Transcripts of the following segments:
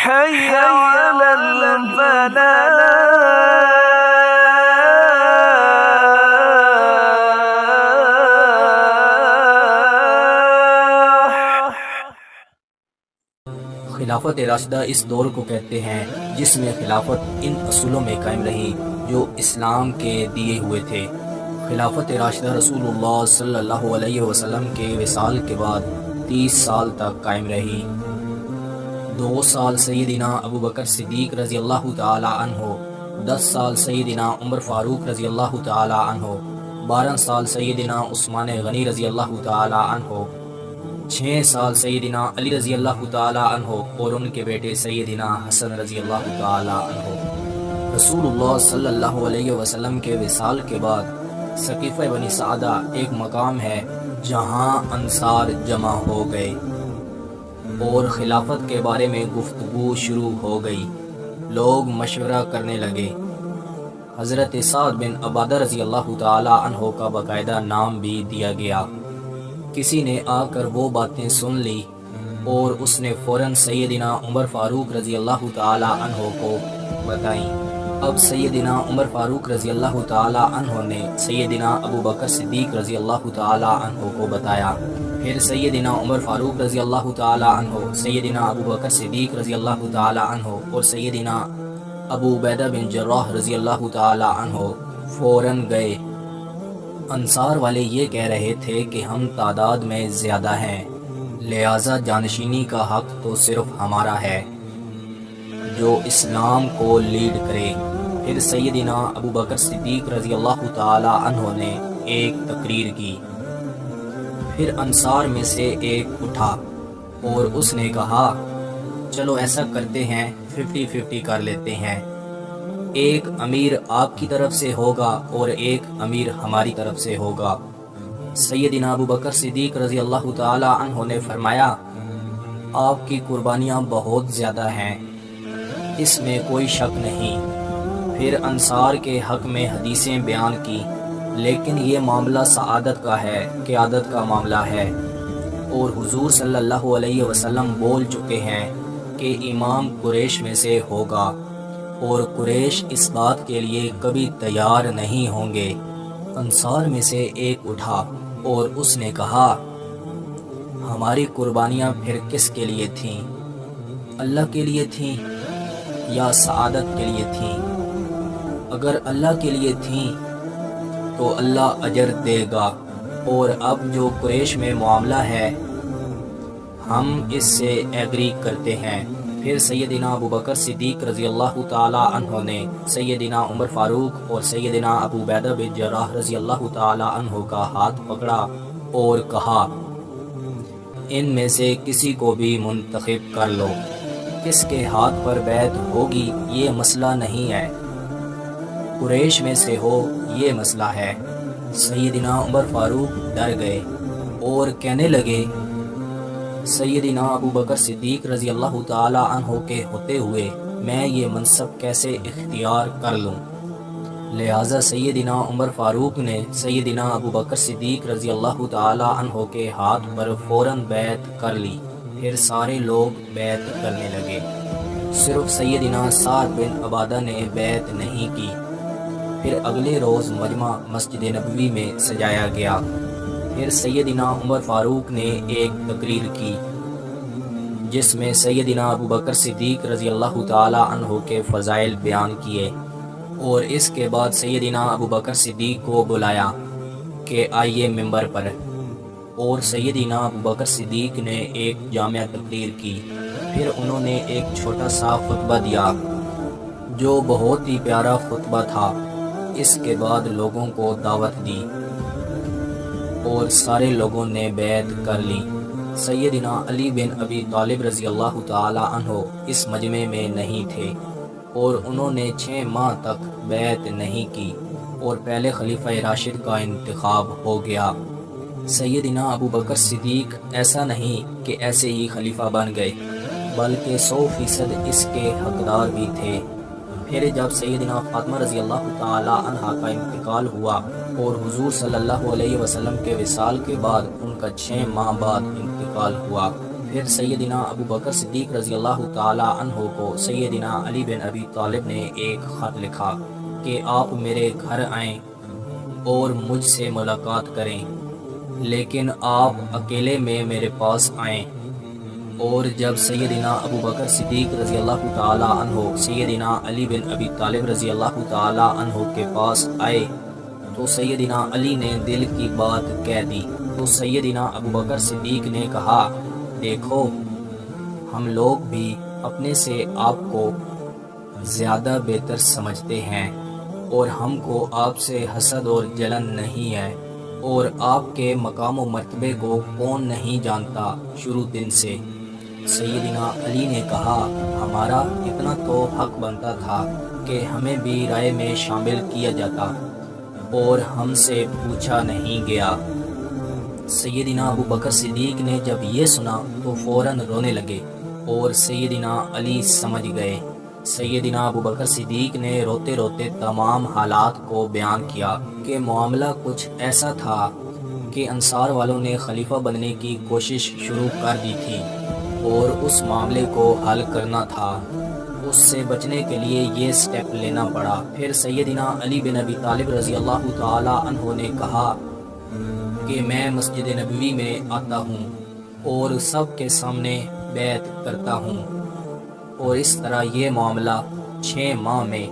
حي على الفلاح. خلافت راشدہ اس دور کو کہتے ہیں جس میں خلافت ان اصولوں میں قائم رہی جو اسلام کے دیے ہوئے تھے۔ خلافت راشدہ رسول اللہ صلی اللہ علیہ وسلم کے وصال کے بعد 30 سال تک قائم رہی۔ 2 سال سیدنا ابو بکر صدیق رضی اللہ تعالی عنہ، 10 سال سیدنا عمر فاروق رضی اللہ تعالی عنہ، 12 سال سیدنا عثمان غنی رضی اللہ تعالی عنہ، 6 سال سیدنا علی رضی اللہ تعالی عنہ اور ان کے بیٹے سیدنا حسن رضی اللہ تعالی عنہ۔ رسول اللہ صلی اللہ علیہ وسلم کے وصال کے بعد سقیفہ بنی سعدہ ایک مقام ہے جہاں انصار جمع ہو گئے اور خلافت کے بارے میں گفتگو شروع ہو گئی۔ لوگ مشورہ کرنے لگے۔ حضرت سعد بن عبادہ رضی اللہ تعالی عنہ کا باقاعدہ نام بھی دیا گیا۔ کسی نے آ کر وہ باتیں سن لی اور اس نے فوراً سیدنا عمر فاروق رضی اللہ تعالی عنہ کو بتائیں۔ اب سیدنا عمر فاروق رضی اللہ تعالی عنہ نے سیدنا ابو بکر صدیق رضی اللہ تعالی عنہ کو بتایا۔ پھر سیدنا عمر فاروق رضی اللہ تعالی عنہ، سیدنا ابو بکر صدیق رضی اللہ تعالی عنہ اور سیدنا ابو عبیدہ بن جراح رضی اللہ تعالی عنہ فوراً گئے۔ انصار والے یہ کہہ رہے تھے کہ ہم تعداد میں زیادہ ہیں، لہٰذا جانشینی کا حق تو صرف ہمارا ہے، جو اسلام کو لیڈ کرے۔ پھر سیدنا ابو بکر صدیق رضی اللہ تعالی عنہ نے ایک تقریر کی۔ پھر انصار میں سے ایک اٹھا اور اس نے کہا چلو ایسا کرتے ہیں 50-50 کر لیتے ہیں، ایک امیر آپ کی طرف سے ہوگا اور ایک امیر ہماری طرف سے ہوگا۔ سیدنا ابو بکر صدیق رضی اللہ تعالی عنہ نے فرمایا آپ کی قربانیاں بہت زیادہ ہیں، اس میں کوئی شک نہیں۔ پھر انصار کے حق میں حدیثیں بیان کی، لیکن یہ معاملہ سعادت کا ہے، قیادت کا معاملہ ہے، اور حضور صلی اللہ علیہ وسلم بول چکے ہیں کہ امام قریش میں سے ہوگا اور قریش اس بات کے لیے کبھی تیار نہیں ہوں گے۔ انصار میں سے ایک اٹھا اور اس نے کہا ہماری قربانیاں پھر کس کے لیے تھیں؟ اللہ کے لیے تھیں یا سعادت کے لیے تھیں؟ اگر اللہ کے لیے تھیں تو اللہ اجر دے گا، اور اب جو قریش میں معاملہ ہے ہم اس سے ایگری کرتے ہیں۔ پھر سیدنا ابو بکر صدیق رضی اللہ تعالی عنہ نے سیدنا عمر فاروق اور سیدنا ابو عبیدہ بن جراح رضی اللہ تعالی عنہ کا ہاتھ پکڑا اور کہا ان میں سے کسی کو بھی منتخب کر لو، کس کے ہاتھ پر بیعت ہوگی یہ مسئلہ نہیں ہے، قریش میں سے ہو یہ مسئلہ ہے۔ سیدنا عمر فاروق ڈر گئے اور کہنے لگے سیدنا ابو بکر صدیق رضی اللہ تعالی عنہ کے ہوتے ہوئے میں یہ منصب کیسے اختیار کر لوں؟ لہٰذا سیدنا عمر فاروق نے سیدنا ابو بکر صدیق رضی اللہ تعالی عنہ کے ہاتھ پر فوراً بیعت کر لی۔ پھر سارے لوگ بیعت کرنے لگے، صرف سیدنا سعد بن عبادہ نے بیعت نہیں کی۔ پھر اگلے روز مجمع مسجد نبوی میں سجایا گیا۔ پھر سیدنا عمر فاروق نے ایک تقریر کی جس میں سیدنا ابو بکر صدیق رضی اللہ تعالی عنہ کے فضائل بیان کیے، اور اس کے بعد سیدنا ابو بکر صدیق کو بلایا کہ آئیے ممبر پر، اور سیدنا ابو بکر صدیق نے ایک جامع تقریر کی۔ پھر انہوں نے ایک چھوٹا سا خطبہ دیا جو بہت ہی پیارا خطبہ تھا۔ اس کے بعد لوگوں کو دعوت دی اور سارے لوگوں نے بیعت کر لی۔ سیدنا علی بن ابی طالب رضی اللہ تعالی عنہ اس مجمع میں نہیں تھے اور انہوں نے 6 ماہ تک بیعت نہیں کی اور پہلے خلیفہ راشد کا انتخاب ہو گیا۔ سیدنا ابو بکر صدیق ایسا نہیں کہ ایسے ہی خلیفہ بن گئے، بلکہ 100% اس کے حقدار بھی تھے۔ پھر جب سیدنا فاطمہ رضی اللہ تعالی عنہا کا انتقال ہوا اور حضور صلی اللہ علیہ وسلم کے وصال کے بعد ان کا 6 ماہ بعد انتقال ہوا، پھر سیدنا ابو بکر صدیق رضی اللہ تعالی عنہ کو سیدنا علی بن ابی طالب نے ایک خط لکھا کہ آپ میرے گھر آئیں اور مجھ سے ملاقات کریں، لیکن آپ اکیلے میں میرے پاس آئیں۔ اور جب سیدنا ابو بکر صدیق رضی اللہ تعالی عنہ سیدنا علی بن ابی طالب رضی اللہ تعالی عنہ کے پاس آئے تو سیدنا علی نے دل کی بات کہہ دی۔ تو سیدنا ابو بکر صدیق نے کہا، دیکھو ہم لوگ بھی اپنے سے آپ کو زیادہ بہتر سمجھتے ہیں اور ہم کو آپ سے حسد اور جلن نہیں ہے، اور آپ کے مقام و مرتبے کو کون نہیں جانتا شروع دن سے۔ سیدنا علی نے کہا، ہمارا اتنا تو حق بنتا تھا کہ ہمیں بھی رائے میں شامل کیا جاتا اور ہم سے پوچھا نہیں گیا۔ سیدنا ابو بکر صدیق نے جب یہ سنا تو فوراً رونے لگے اور سیدنا علی سمجھ گئے۔ سیدنا ابو بکر صدیق نے روتے روتے تمام حالات کو بیان کیا کہ معاملہ کچھ ایسا تھا کہ انصار والوں نے خلیفہ بننے کی کوشش شروع کر دی تھی اور اس معاملے کو حل کرنا تھا، اس سے بچنے کے لیے یہ سٹیپ لینا پڑا۔ پھر سیدنا علی بن ابی طالب رضی اللہ تعالی عنہ نے کہا کہ میں مسجد نبوی میں آتا ہوں اور سب کے سامنے بیعت کرتا ہوں، اور اس طرح یہ معاملہ 6 ماہ میں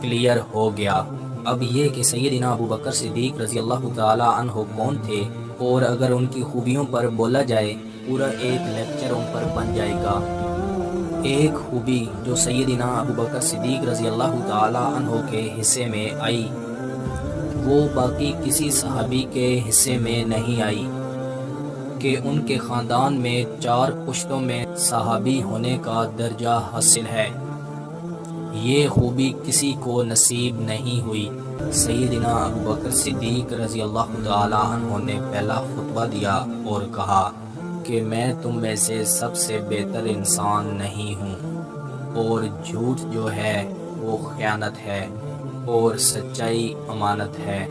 کلیئر ہو گیا۔ اب یہ کہ سیدنا ابو بکر صدیق رضی اللہ تعالی عنہ کون تھے، اور اگر ان کی خوبیوں پر بولا جائے پورا ایک لیکچر ان پر بن جائے گا۔ ایک خوبی جو سیدنا ابو بکر صدیق رضی اللہ تعالی عنہ کے حصے میں آئی وہ باقی کسی صحابی کے حصے میں نہیں آئی کہ ان کے خاندان میں 4 پشتوں میں صحابی ہونے کا درجہ حاصل ہے۔ یہ خوبی کسی کو نصیب نہیں ہوئی۔ سیدنا ابو بکر صدیق رضی اللہ تعالی عنہ نے پہلا خطبہ دیا اور کہا کہ میں تم میں سے سب سے بہتر انسان نہیں ہوں، اور جھوٹ جو ہے وہ خیانت ہے اور سچائی امانت ہے۔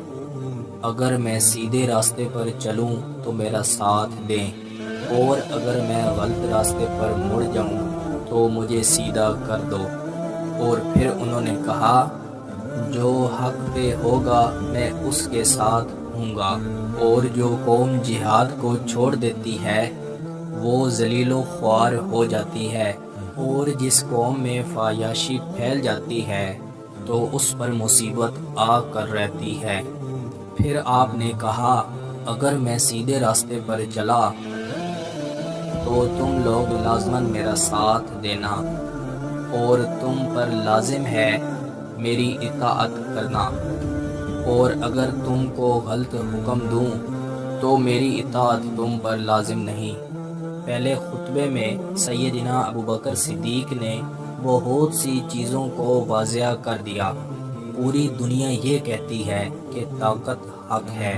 اگر میں سیدھے راستے پر چلوں تو میرا ساتھ دیں، اور اگر میں غلط راستے پر مڑ جاؤں تو مجھے سیدھا کر دو۔ اور پھر انہوں نے کہا، جو حق پہ ہوگا میں اس کے ساتھ ہوں گا، اور جو قوم جہاد کو چھوڑ دیتی ہے وہ ذلیل و خوار ہو جاتی ہے، اور جس قوم میں فحاشی پھیل جاتی ہے تو اس پر مصیبت آ کر رہتی ہے۔ پھر آپ نے کہا، اگر میں سیدھے راستے پر چلا تو تم لوگ لازماً میرا ساتھ دینا، اور تم پر لازم ہے میری اطاعت کرنا، اور اگر تم کو غلط حکم دوں تو میری اطاعت تم پر لازم نہیں۔ پہلے خطبے میں سیدنا ابو بکر صدیق نے بہت سی چیزوں کو واضح کر دیا۔ پوری دنیا یہ کہتی ہے کہ طاقت حق ہے،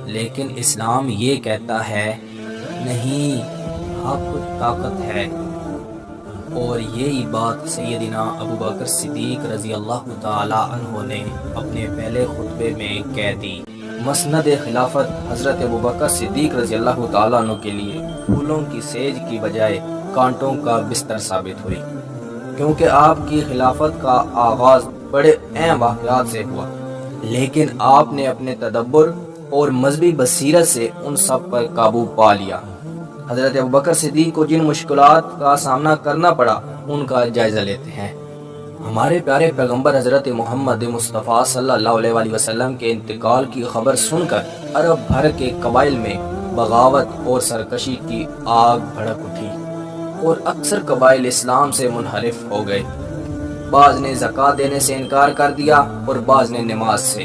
لیکن اسلام یہ کہتا ہے نہیں، حق طاقت ہے۔ اور یہی بات سیدنا ابو بکر صدیق رضی اللہ تعالی عنہ نے اپنے پہلے خطبے میں کہہ دی۔ مسند خلافت حضرت ابو بکر صدیق رضی اللہ تعالیٰ عنہ کے لیے پھولوں کی سیج کی بجائے کانٹوں کا بستر ثابت ہوئی، کیونکہ آپ کی خلافت کا آغاز بڑے اہم واقعات سے ہوا، لیکن آپ نے اپنے تدبر اور مذہبی بصیرت سے ان سب پر قابو پا لیا۔ حضرت ابو بکر صدیق کو جن مشکلات کا سامنا کرنا پڑا ان کا جائزہ لیتے ہیں۔ ہمارے پیارے پیغمبر حضرت محمد مصطفیٰ صلی اللہ علیہ وآلہ وسلم کے انتقال کی خبر سن کر عرب بھر کے قبائل میں بغاوت اور سرکشی کی آگ بھڑک اٹھی، اور اکثر قبائل اسلام سے منحرف ہو گئے۔ بعض نے زکوٰۃ دینے سے انکار کر دیا اور بعض نے نماز سے۔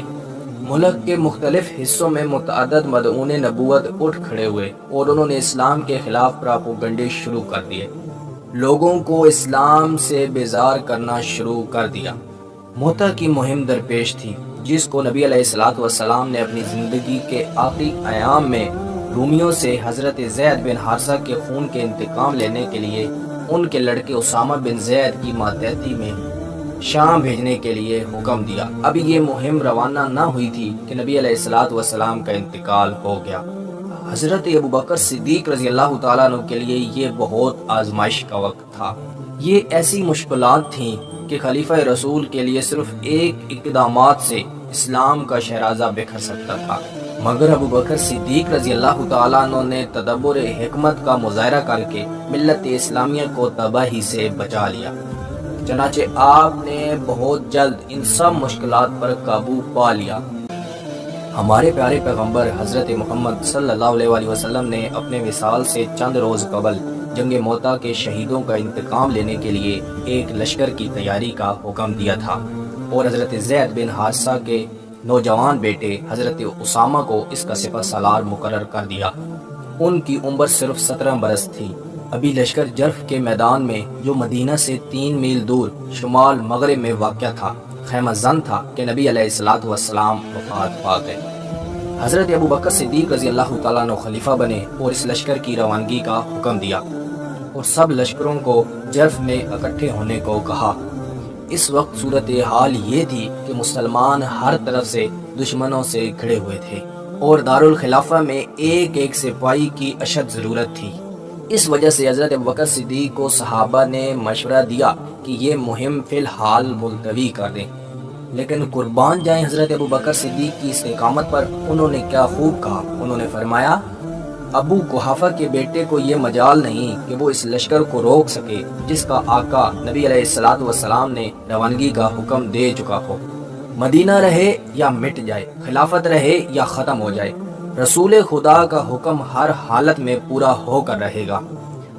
ملک کے مختلف حصوں میں متعدد مدعون نبوت اٹھ کھڑے ہوئے اور انہوں نے اسلام کے خلاف پراپوگنڈے شروع کر دیے، لوگوں کو اسلام سے بیزار کرنا شروع کر دیا۔ موتا کی مہم درپیش تھی، جس کو نبی علیہ الصلوۃ والسلام نے اپنی زندگی کے آخری ایام میں رومیوں سے حضرت زید بن حارثہ کے خون کے انتقام لینے کے لیے ان کے لڑکے اسامہ بن زید کی ماتحتی میں شام بھیجنے کے لیے حکم دیا۔ ابھی یہ مہم روانہ نہ ہوئی تھی کہ نبی علیہ الصلوۃ والسلام کا انتقال ہو گیا۔ حضرت ابوبکر صدیق رضی اللہ تعالیٰ عنہ کے لیے یہ بہت آزمائش کا وقت تھا۔ یہ ایسی مشکلات تھیں کہ خلیفہ رسول کے لیے صرف ایک اقدامات سے اسلام کا شہرازہ بکھر سکتا تھا، مگر ابوبکر صدیق رضی اللہ تعالیٰ عنہ نے تدبر حکمت کا مظاہرہ کر کے ملت اسلامیہ کو تباہی سے بچا لیا۔ چنانچہ آپ نے بہت جلد ان سب مشکلات پر قابو پا لیا۔ ہمارے پیارے پیغمبر حضرت محمد صلی اللہ علیہ وسلم نے اپنے وصال سے چند روز قبل جنگ موتا کے شہیدوں کا انتقام لینے کے لیے ایک لشکر کی تیاری کا حکم دیا تھا، اور حضرت زید بن حارثہ کے نوجوان بیٹے حضرت اسامہ کو اس کا سپہ سالار مقرر کر دیا۔ ان کی عمر صرف 17 برس تھی۔ ابھی لشکر جرف کے میدان میں، جو مدینہ سے 3 میل دور شمال مغرب میں واقع تھا، خیمہ زن تھا کہ نبی علیہ الصلوۃ والسلام وفات پا گئے۔ حضرت ابوبکر صدیق رضی اللہ تعالیٰ عنہ خلیفہ بنے اور اس لشکر کی روانگی کا حکم دیا، اور سب لشکروں کو جرف میں اکٹھے ہونے کو کہا۔ اس وقت صورتحال یہ تھی کہ مسلمان ہر طرف سے دشمنوں سے گھرے ہوئے تھے، اور دارالخلافہ میں ایک ایک سپاہی کی اشد ضرورت تھی۔ اس وجہ سے حضرت ابوبکر صدیق کو صحابہ نے مشورہ دیا کہ یہ مہم فی الحال ملتوی کر دیں، لیکن قربان جائیں حضرت ابوبکر صدیق کی استقامت پر۔ انہوں نے کیا خوب کہا، انہوں نے فرمایا، ابو قحافہ کے بیٹے کو یہ مجال نہیں کہ وہ اس لشکر کو روک سکے جس کا آقا نبی علیہ الصلوۃ والسلام نے روانگی کا حکم دے چکا ہو۔ مدینہ رہے یا مٹ جائے، خلافت رہے یا ختم ہو جائے، رسول خدا کا حکم ہر حالت میں پورا ہو کر رہے گا۔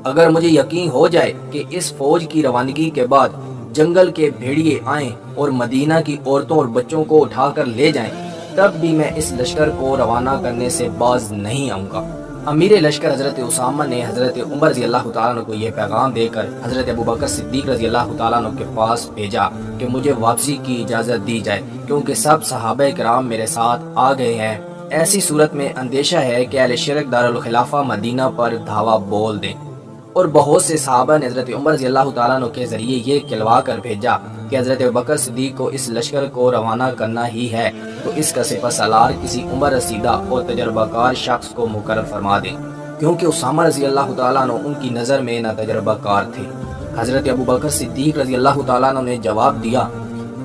اگر مجھے یقین ہو جائے کہ اس فوج کی روانگی کے بعد جنگل کے بھیڑیے آئیں اور مدینہ کی عورتوں اور بچوں کو اٹھا کر لے جائیں، تب بھی میں اس لشکر کو روانہ کرنے سے باز نہیں آؤں گا۔ امیر لشکر حضرت اسامہ نے حضرت عمر رضی اللہ تعالیٰ عنہ کو یہ پیغام دے کر حضرت ابوبکر صدیق رضی اللہ تعالیٰ عنہ کے پاس بھیجا کہ مجھے واپسی کی اجازت دی جائے، کیونکہ سب صحابہ کرام میرے ساتھ آ گئے ہیں۔ ایسی صورت میں اندیشہ ہے کہ اہل شرک دارالخلافہ مدینہ پر دھاوا بول دیں۔ اور بہت سے صحابہ نے حضرت عمر رضی اللہ تعالیٰ عنہ کے ذریعے یہ کلوا کر بھیجا کہ حضرت ابوبکر صدیق کو اس لشکر کو روانہ کرنا ہی ہے تو اس کا سپہ سالار کسی عمر رسیدہ اور تجربہ کار شخص کو مقرر فرما دیں، کیونکہ اسامہ رضی اللہ تعالیٰ عنہ ان کی نظر میں نہ تجربہ کار تھے۔ حضرت ابوبکر صدیق رضی اللہ تعالیٰ عنہ نے جواب دیا،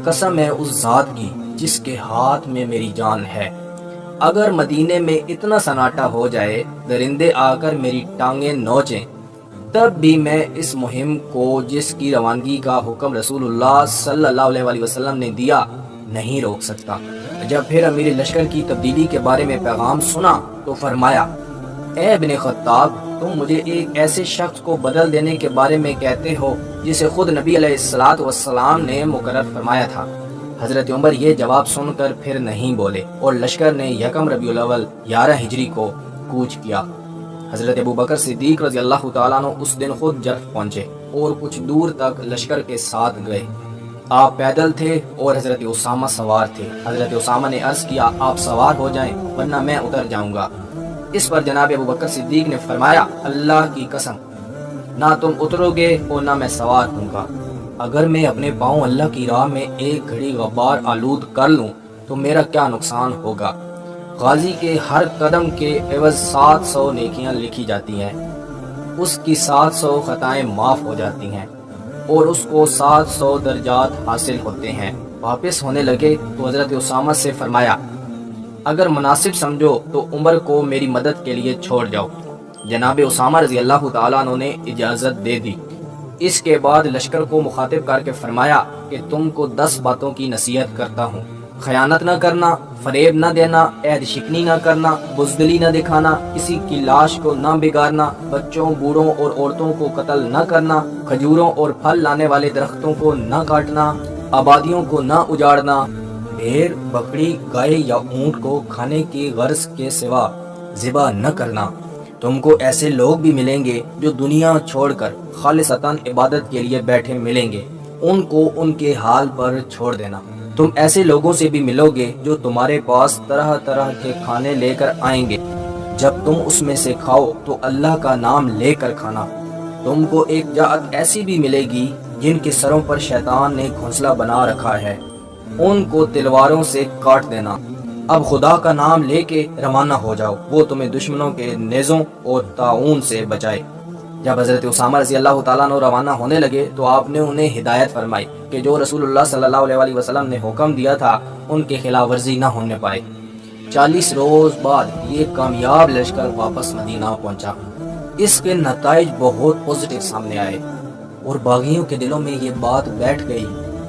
قسم ہے اس ذات کی جس کے ہاتھ میں میری جان ہے، اگر مدینے میں اتنا سناٹا ہو جائے، درندے آ کر میری ٹانگیں نوچیں، تب بھی میں اس مہم کو جس کی روانگی کا حکم رسول اللہ صلی اللہ علیہ وسلم نے دیا نہیں روک سکتا۔ جب پھر امیر لشکر کی تبدیلی کے بارے میں پیغام سنا تو فرمایا، اے ابن خطاب، تم مجھے ایک ایسے شخص کو بدل دینے کے بارے میں کہتے ہو جسے خود نبی علیہ الصلوۃ والسلام نے مقرر فرمایا تھا۔ حضرت عمر یہ جواب سن کر پھر نہیں بولے، اور لشکر نے 1 ربیع الاول 11 ہجری کو کوچ کیا۔ حضرت ابوبکر صدیق رضی اللہ تعالیٰ عنہ اس دن خود جرف پہنچے اور کچھ دور تک لشکر کے ساتھ گئے۔ آپ پیدل تھے اور حضرت اسامہ سوار تھے۔ حضرت اسامہ نے عرض کیا، آپ سوار ہو جائیں ورنہ میں اتر جاؤں گا۔ اس پر جناب ابوبکر صدیق نے فرمایا، اللہ کی قسم، نہ تم اترو گے اور نہ میں سوار ہوں گا۔ اگر میں اپنے پاؤں اللہ کی راہ میں ایک گھڑی غبار آلود کر لوں تو میرا کیا نقصان ہوگا؟ غازی کے ہر قدم کے عوض 700 نیکیاں لکھی جاتی ہیں، اس کی 700 خطائیں معاف ہو جاتی ہیں، اور اس کو 700 درجات حاصل ہوتے ہیں۔ واپس ہونے لگے تو حضرت اسامہ سے فرمایا، اگر مناسب سمجھو تو عمر کو میری مدد کے لیے چھوڑ جاؤ۔ جناب اسامہ رضی اللہ تعالیٰ عنہ نے اجازت دے دی۔ اس کے بعد لشکر کو مخاطب کر کے فرمایا کہ تم کو 10 باتوں کی نصیحت کرتا ہوں، خیانت نہ کرنا، فریب نہ دینا، عہد شکنی نہ کرنا، بزدلی نہ دکھانا، کسی کی لاش کو نہ بگاڑنا، بچوں، بوڑھوں اور عورتوں کو قتل نہ کرنا، کھجوروں اور پھل لانے والے درختوں کو نہ کاٹنا، آبادیوں کو نہ اجاڑنا، بھیڑ، بکری، گائے یا اونٹ کو کھانے کی غرض کے سوا ذبح نہ کرنا۔ تم کو ایسے لوگ بھی ملیں گے جو دنیا چھوڑ کر خالصتاً عبادت کے لیے بیٹھے ملیں گے، ان کو ان کے حال پر چھوڑ دینا۔ تم ایسے لوگوں سے بھی ملو گے جو تمہارے پاس طرح طرح کے کھانے لے کر آئیں گے، جب تم اس میں سے کھاؤ تو اللہ کا نام لے کر کھانا۔ تم کو ایک جماعت ایسی بھی ملے گی جن کے سروں پر شیطان نے گھونسلہ بنا رکھا ہے، ان کو تلواروں سے کاٹ دینا۔ اب خدا کا نام لے کے روانہ ہو جاؤ، وہ تمہیں دشمنوں کے نیزوں اور طاعون سے بچائے۔ جب حضرت اسامہ رضی اللہ تعالیٰ عنہ روانہ ہونے لگے تو آپ نے انہیں ہدایت فرمائی کہ جو رسول اللہ صلی اللہ علیہ وسلم نے حکم دیا تھا ان کی خلاف ورزی نہ ہونے پائے۔ 40 روز بعد یہ کامیاب لشکر واپس مدینہ پہنچا۔ اس کے نتائج بہت پازیٹیو سامنے آئے اور باغیوں کے دلوں میں یہ بات بیٹھ گئی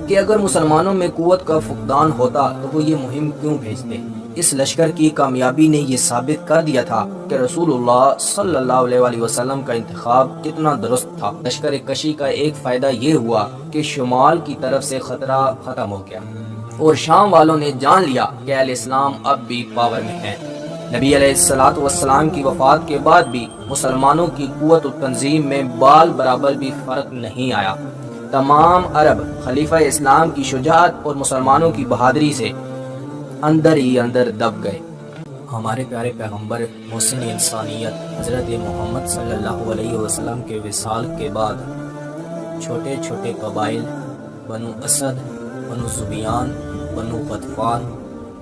کہ اگر مسلمانوں میں قوت کا فقدان ہوتا تو وہ یہ مہم کیوں بھیجتے۔ اس لشکر کی کامیابی نے یہ ثابت کر دیا تھا کہ رسول اللہ صلی اللہ علیہ وسلم کا انتخاب کتنا درست تھا۔ لشکر کشی کا ایک فائدہ یہ ہوا کہ شمال کی طرف سے خطرہ ختم ہو گیا اور شام والوں نے جان لیا کہ اہل اسلام اب بھی پاور میں ہیں۔ نبی علیہ الصلوۃ والسلام کی وفات کے بعد بھی مسلمانوں کی قوت و تنظیم میں بال برابر بھی فرق نہیں آیا۔ تمام عرب خلیفہ اسلام کی شجاعت اور مسلمانوں کی بہادری سے اندر ہی اندر دب گئے۔ ہمارے پیارے پیغمبر محسن انسانیت حضرت محمد صلی اللہ علیہ وسلم کے وصال کے بعد چھوٹے چھوٹے قبائل بنو اسد، بنو زبیان، بنو غطفان،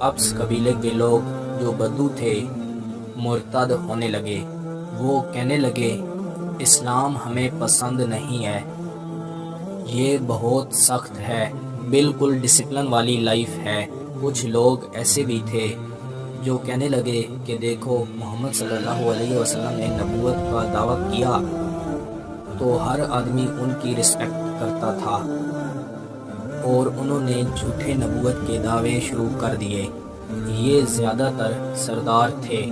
ابس قبیلے کے لوگ جو بدو تھے مرتد ہونے لگے۔ وہ کہنے لگے اسلام ہمیں پسند نہیں ہے، یہ بہت سخت ہے، بالکل ڈسپلن والی لائف ہے۔ کچھ لوگ ایسے بھی تھے جو کہنے لگے کہ دیکھو محمد صلی اللہ علیہ وسلم نے نبوت کا دعویٰ کیا تو ہر آدمی ان کی رسپیکٹ کرتا تھا، اور انہوں نے جھوٹے نبوت کے دعوے شروع کر دیے۔ یہ زیادہ تر سردار تھے،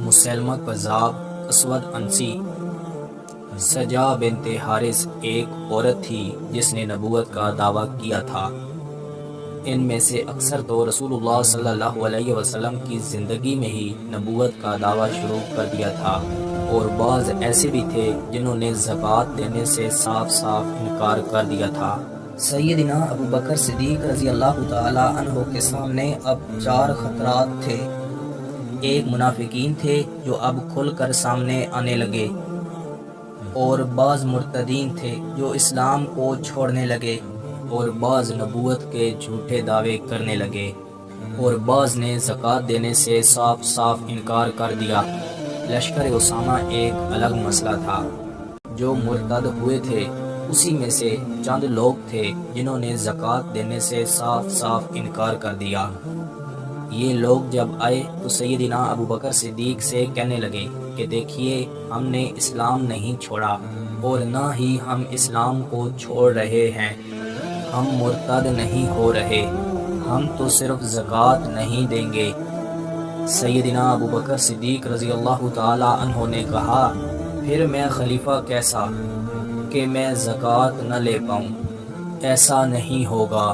مسیلمہ کذاب، اسود انسی، سجا بنت حارث ایک عورت تھی جس نے نبوت کا دعویٰ کیا تھا۔ ان میں سے اکثر تو رسول اللہ صلی اللہ علیہ وسلم کی زندگی میں ہی نبوت کا دعویٰ شروع کر دیا تھا، اور بعض ایسے بھی تھے جنہوں نے زکوٰۃ دینے سے صاف صاف انکار کر دیا تھا۔ سیدنا ابو بکر صدیق رضی اللہ تعالی عنہ کے سامنے اب 4 خطرات تھے۔ ایک منافقین تھے جو اب کھل کر سامنے آنے لگے، اور بعض مرتدین تھے جو اسلام کو چھوڑنے لگے، اور بعض نبوت کے جھوٹے دعوے کرنے لگے، اور بعض نے زکوٰۃ دینے سے صاف صاف انکار کر دیا۔ لشکر اسامہ ایک الگ مسئلہ تھا۔ جو مرتد ہوئے تھے اسی میں سے چند لوگ تھے جنہوں نے زکوٰۃ دینے سے صاف صاف انکار کر دیا۔ یہ لوگ جب آئے تو سیدنا ابو بکر صدیق سے کہنے لگے کہ دیکھیے ہم نے اسلام نہیں چھوڑا اور نہ ہی ہم اسلام کو چھوڑ رہے ہیں، ہم مرتد نہیں ہو رہے، ہم تو صرف زکوٰۃ نہیں دیں گے۔ سیدنا ابو بکر صدیق رضی اللہ تعالی عنہ نے کہا پھر میں خلیفہ کیسا کہ میں زکوٰۃ نہ لے پاؤں؟ ایسا نہیں ہوگا۔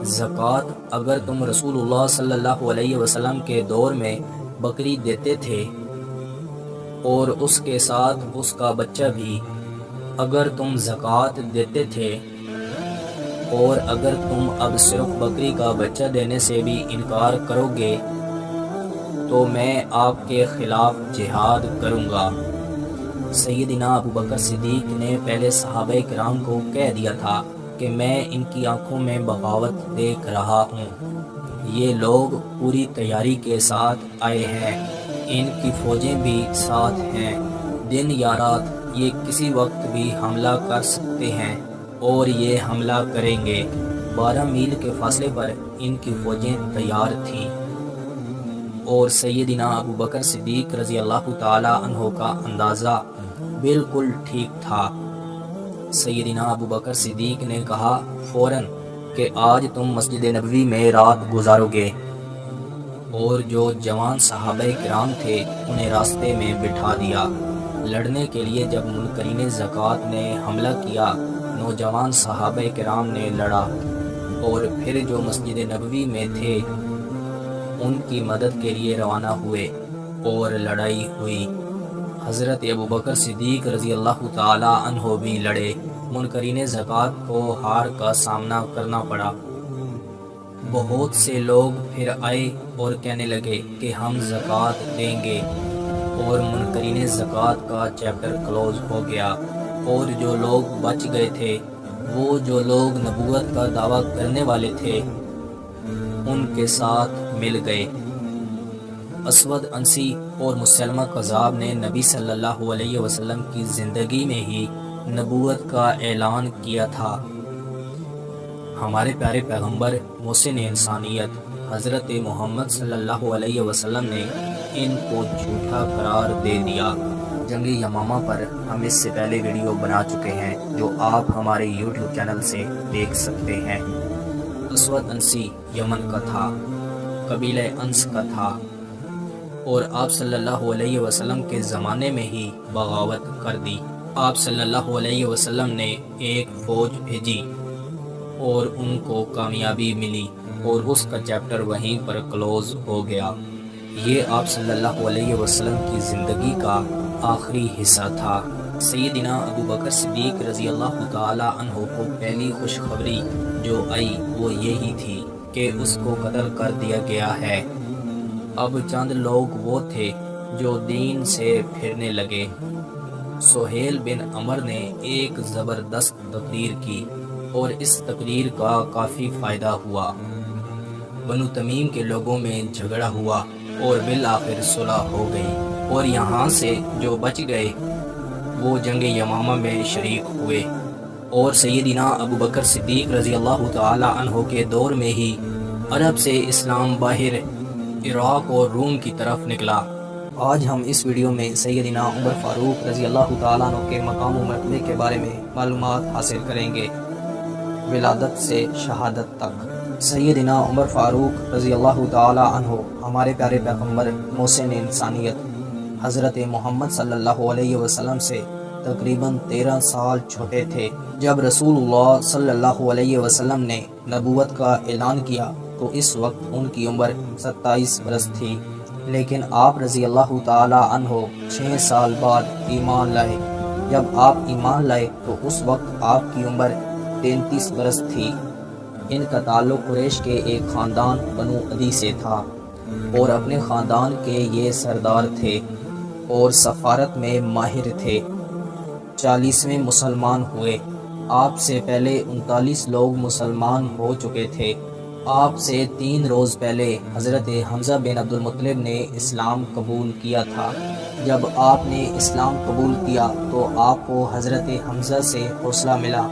زکوٰۃ اگر تم رسول اللہ صلی اللہ علیہ وسلم کے دور میں بکری دیتے تھے اور اس کے ساتھ اس کا بچہ بھی، اگر تم زکوٰۃ دیتے تھے، اور اگر تم اب صرف بکری کا بچہ دینے سے بھی انکار کرو گے تو میں آپ کے خلاف جہاد کروں گا۔ سیدنا ابو بکر صدیق نے پہلے صحابہ کرام کو کہہ دیا تھا کہ میں ان کی آنکھوں میں بغاوت دیکھ رہا ہوں، یہ لوگ پوری تیاری کے ساتھ آئے ہیں، ان کی فوجیں بھی ساتھ ہیں، دن یا رات یہ کسی وقت بھی حملہ کر سکتے ہیں اور یہ حملہ کریں گے۔ 12 میل کے فاصلے پر ان کی فوجیں تیار تھیں، اور سیدنا ابو بکر صدیق رضی اللہ تعالی عنہ کا اندازہ بالکل ٹھیک تھا۔ سیدنا ابو بکر صدیق نے کہا فوراً کہ آج تم مسجد نبوی میں رات گزارو گے، اور جو جوان صحابہ کرام تھے انہیں راستے میں بٹھا دیا۔ لڑنے کے لیے جب منکرین زکوٰۃ نے حملہ کیا، نوجوان صحابہ کرام نے لڑا، اور پھر جو مسجد نبوی میں تھے ان کی مدد کے لیے روانہ ہوئے اور لڑائی ہوئی۔ حضرت ابو بکر صدیق رضی اللہ تعالی عنہ بھی لڑے، منکرین زکوٰۃ کو ہار کا سامنا کرنا پڑا۔ بہت سے لوگ پھر آئے اور کہنے لگے کہ ہم زکوٰۃ دیں گے، اور منکرین زکوٰۃ کا چیپٹر کلوز ہو گیا۔ اور جو لوگ بچ گئے تھے، وہ جو لوگ نبوت کا دعویٰ کرنے والے تھے، ان کے ساتھ مل گئے۔ اسود انسی اور مسلمہ کذاب نے نبی صلی اللہ علیہ وسلم کی زندگی میں ہی نبوت کا اعلان کیا تھا۔ ہمارے پیارے پیغمبر محسن انسانیت حضرت محمد صلی اللہ علیہ وسلم نے ان کو جھوٹا قرار دے دیا۔ جنگ یمامہ پر ہم اس سے پہلے ویڈیو بنا چکے ہیں جو آپ ہمارے یوٹیوب چینل سے دیکھ سکتے ہیں۔ اسود انسی یمن کا تھا، قبیلہ انس کا تھا، اور آپ صلی اللہ علیہ وسلم کے زمانے میں ہی بغاوت کر دی۔ آپ صلی اللہ علیہ وسلم نے ایک فوج بھیجی اور ان کو کامیابی ملی اور اس کا چیپٹر وہیں پر کلوز ہو گیا۔ یہ آپ صلی اللہ علیہ وسلم کی زندگی کا آخری حصہ تھا۔ سیدنا ابو بکر صدیق رضی اللہ تعالی عنہ کو پہلی خوشخبری جو آئی وہ یہی تھی کہ اس کو قتل کر دیا گیا ہے۔ اب چند لوگ وہ تھے جو دین سے پھرنے لگے۔ سہیل بن عمر نے ایک زبردست تقریر کی اور اس تقریر کا کافی فائدہ ہوا۔ بنو تمیم کے لوگوں میں جھگڑا ہوا اور بالآخر صلح ہو گئی، اور یہاں سے جو بچ گئے وہ جنگ یمامہ میں شریک ہوئے، اور سیدنا ابو بکر صدیق رضی اللہ تعالی عنہ کے دور میں ہی عرب سے اسلام باہر عراق اور روم کی طرف نکلا۔ آج ہم اس ویڈیو میں سیدنا عمر فاروق رضی اللہ تعالیٰ عنہ کے مقام و مرتبے کے بارے میں معلومات حاصل کریں گے، ولادت سے شہادت تک۔ سیدنا عمر فاروق رضی اللہ تعالیٰ عنہ ہمارے پیارے پیغمبر محسن انسانیت حضرت محمد صلی اللہ علیہ وسلم سے تقریباً 13 سال چھوٹے تھے۔ جب رسول اللہ صلی اللہ علیہ وسلم نے نبوت کا اعلان کیا تو اس وقت ان کی عمر 27 برس تھی، لیکن آپ رضی اللہ تعالی عنہ 6 سال بعد ایمان لائے۔ جب آپ ایمان لائے تو اس وقت آپ کی عمر 33 برس تھی۔ ان کا تعلق قریش کے ایک خاندان بنو عدی سے تھا، اور اپنے خاندان کے یہ سردار تھے اور سفارت میں ماہر تھے۔ 40ویں مسلمان ہوئے۔ آپ سے پہلے 39 لوگ مسلمان ہو چکے تھے۔ آپ سے 3 روز پہلے حضرت حمزہ بن عبد المطلب نے اسلام قبول کیا تھا۔ جب آپ نے اسلام قبول کیا تو آپ کو حضرت حمزہ سے حوصلہ ملا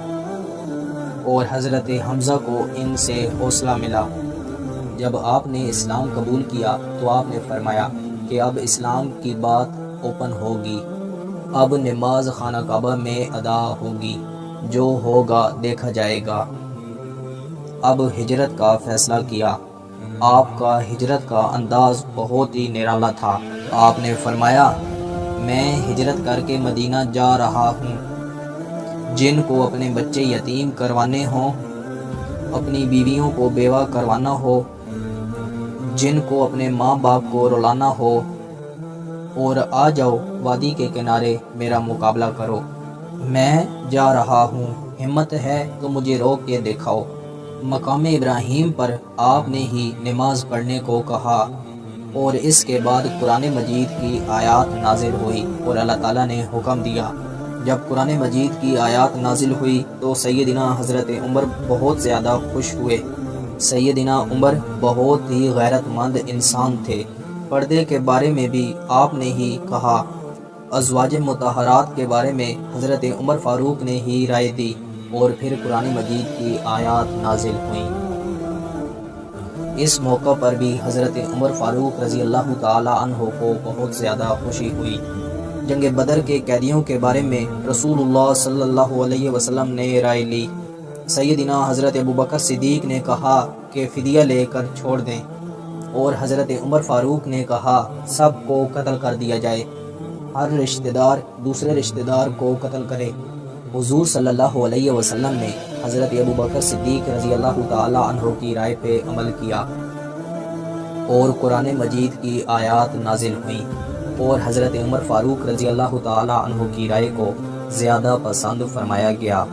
اور حضرت حمزہ کو ان سے حوصلہ ملا۔ جب آپ نے اسلام قبول کیا تو آپ نے فرمایا کہ اب اسلام کی بات اوپن ہوگی، اب نماز خانہ کعبہ میں ادا ہوگی، جو ہوگا دیکھا جائے گا۔ اب ہجرت کا فیصلہ کیا۔ آپ کا ہجرت کا انداز بہت ہی نرالا تھا۔ آپ نے فرمایا، میں ہجرت کر کے مدینہ جا رہا ہوں۔ جن کو اپنے بچے یتیم کروانے ہوں، اپنی بیویوں کو بیوہ کروانا ہو، جن کو اپنے ماں باپ کو رلانا ہو، اور آ جاؤ وادی کے کنارے میرا مقابلہ کرو۔ میں جا رہا ہوں، ہمت ہے تو مجھے روک کے دکھاؤ۔ مقام ابراہیم پر آپ نے ہی نماز پڑھنے کو کہا، اور اس کے بعد قرآن مجید کی آیات نازل ہوئی اور اللہ تعالیٰ نے حکم دیا۔ جب قرآن مجید کی آیات نازل ہوئی تو سیدنا حضرت عمر بہت زیادہ خوش ہوئے۔ سیدنا عمر بہت ہی غیرت مند انسان تھے۔ پردے کے بارے میں بھی آپ نے ہی کہا۔ ازواج مطہرات کے بارے میں حضرت عمر فاروق نے ہی رائے دی، اور پھر قرآن مجید کی آیات نازل ہوئیں۔ اس موقع پر بھی حضرت عمر فاروق رضی اللہ تعالی عنہ کو بہت زیادہ خوشی ہوئی۔ جنگ بدر کے قیدیوں کے بارے میں رسول اللہ صلی اللہ علیہ وسلم نے رائے لی۔ سیدنا حضرت ابو بکر صدیق نے کہا کہ فدیہ لے کر چھوڑ دیں، اور حضرت عمر فاروق نے کہا سب کو قتل کر دیا جائے، ہر رشتہ دار دوسرے رشتہ دار کو قتل کرے۔ حضور صلی اللہ علیہ وسلم نے حضرت ابو بکر صدیق رضی اللہ تعالی عنہ کی رائے پہ عمل کیا، اور قرآن مجید کی آیات نازل ہوئیں، اور حضرت عمر فاروق رضی اللہ تعالی عنہ کی رائے کو زیادہ پسند فرمایا گیا۔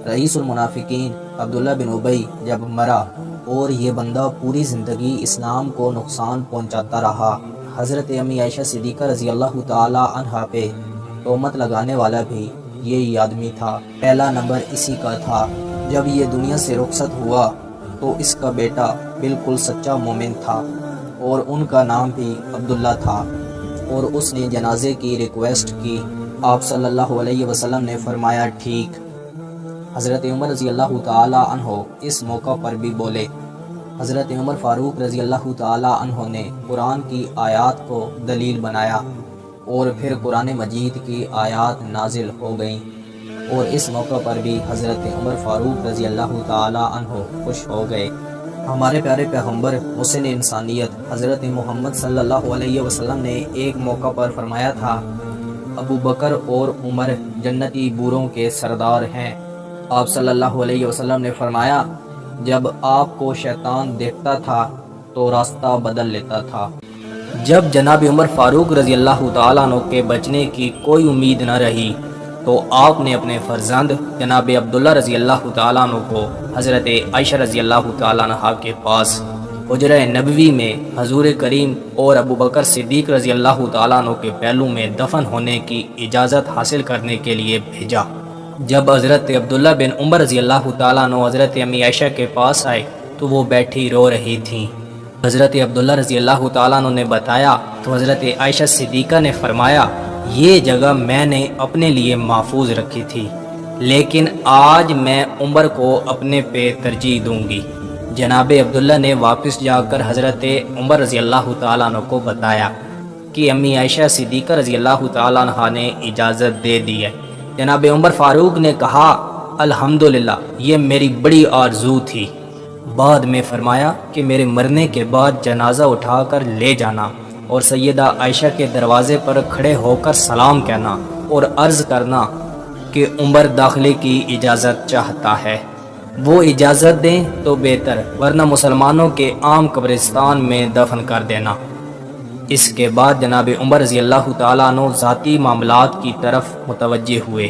رئیس المنافقین عبداللہ بن ابی جب مرا اور یہ بندہ پوری زندگی اسلام کو نقصان پہنچاتا رہا، حضرت امی عائشہ صدیقہ رضی اللہ تعالی عنہا پہ تہمت لگانے والا بھی یہی آدمی تھا۔ پہلا نمبر اسی کا تھا۔ جب یہ دنیا سے رخصت ہوا تو اس کا بیٹا بالکل سچا مومن تھا اور ان کا نام بھی عبداللہ تھا، اور اس نے جنازے کی ریکویسٹ کی۔ آپ صلی اللہ علیہ وسلم نے فرمایا ٹھیک۔ حضرت عمر رضی اللہ تعالی عنہ اس موقع پر بھی بولے۔ حضرت عمر فاروق رضی اللہ تعالی عنہ نے قرآن کی آیات کو دلیل بنایا، اور پھر قرآن مجید کی آیات نازل ہو گئیں، اور اس موقع پر بھی حضرت عمر فاروق رضی اللہ تعالی عنہ خوش ہو گئے۔ ہمارے پیارے پیغمبر حسن انسانیت حضرت محمد صلی اللہ علیہ وسلم نے ایک موقع پر فرمایا تھا، ابو بکر اور عمر جنتی بوروں کے سردار ہیں۔ آپ صلی اللہ علیہ وسلم نے فرمایا، جب آپ کو شیطان دیکھتا تھا تو راستہ بدل لیتا تھا۔ جب جناب عمر فاروق رضی اللہ تعالیٰ عنہ کے بچنے کی کوئی امید نہ رہی تو آپ نے اپنے فرزند جناب عبداللہ رضی اللہ تعالیٰ عنہ کو حضرت عائشہ رضی اللہ تعالیٰ عنہ کے پاس حجرہ نبوی میں حضور کریم اور ابو بکر صدیق رضی اللہ تعالیٰ عنہ کے پہلو میں دفن ہونے کی اجازت حاصل کرنے کے لیے بھیجا۔ جب حضرت عبداللہ بن عمر رضی اللہ تعالیٰ عنہ حضرت امی عائشہ کے پاس آئے تو وہ بیٹھی رو رہی تھیں۔ حضرت عبداللہ رضی اللہ تعالیٰ عنہ نے بتایا تو حضرت عائشہ صدیقہ نے فرمایا، یہ جگہ میں نے اپنے لیے محفوظ رکھی تھی، لیکن آج میں عمر کو اپنے پہ ترجیح دوں گی۔ جناب عبداللہ نے واپس جا کر حضرت عمر رضی اللہ تعالیٰ عنہ کو بتایا کہ امی عائشہ صدیقہ رضی اللہ تعالیٰ عنہ نے اجازت دے دی ہے۔ جناب عمر فاروق نے کہا، الحمدللہ، یہ میری بڑی آرزو تھی۔ بعد میں فرمایا کہ میرے مرنے کے بعد جنازہ اٹھا کر لے جانا اور سیدہ عائشہ کے دروازے پر کھڑے ہو کر سلام کہنا اور عرض کرنا کہ عمر داخلے کی اجازت چاہتا ہے، وہ اجازت دیں تو بہتر، ورنہ مسلمانوں کے عام قبرستان میں دفن کر دینا۔ اس کے بعد جناب عمر رضی اللہ تعالیٰ عنہ ذاتی معاملات کی طرف متوجہ ہوئے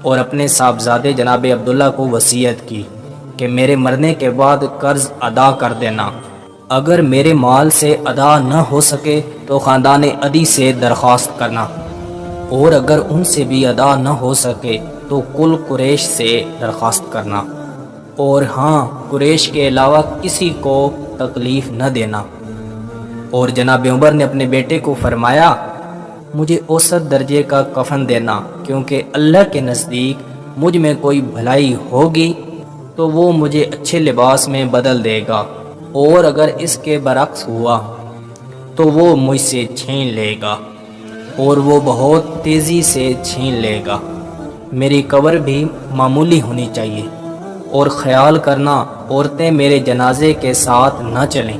اور اپنے صاحبزادے جناب عبداللہ کو وصیت کی کہ میرے مرنے کے بعد قرض ادا کر دینا، اگر میرے مال سے ادا نہ ہو سکے تو خاندان عدی سے درخواست کرنا، اور اگر ان سے بھی ادا نہ ہو سکے تو کل قریش سے درخواست کرنا، اور ہاں، قریش کے علاوہ کسی کو تکلیف نہ دینا۔ اور جناب عمر نے اپنے بیٹے کو فرمایا، مجھے اوسط درجے کا کفن دینا، کیونکہ اللہ کے نزدیک مجھ میں کوئی بھلائی ہوگی تو وہ مجھے اچھے لباس میں بدل دے گا، اور اگر اس کے برعکس ہوا تو وہ مجھ سے چھین لے گا، اور وہ بہت تیزی سے چھین لے گا۔ میری قبر بھی معمولی ہونی چاہیے، اور خیال کرنا عورتیں میرے جنازے کے ساتھ نہ چلیں،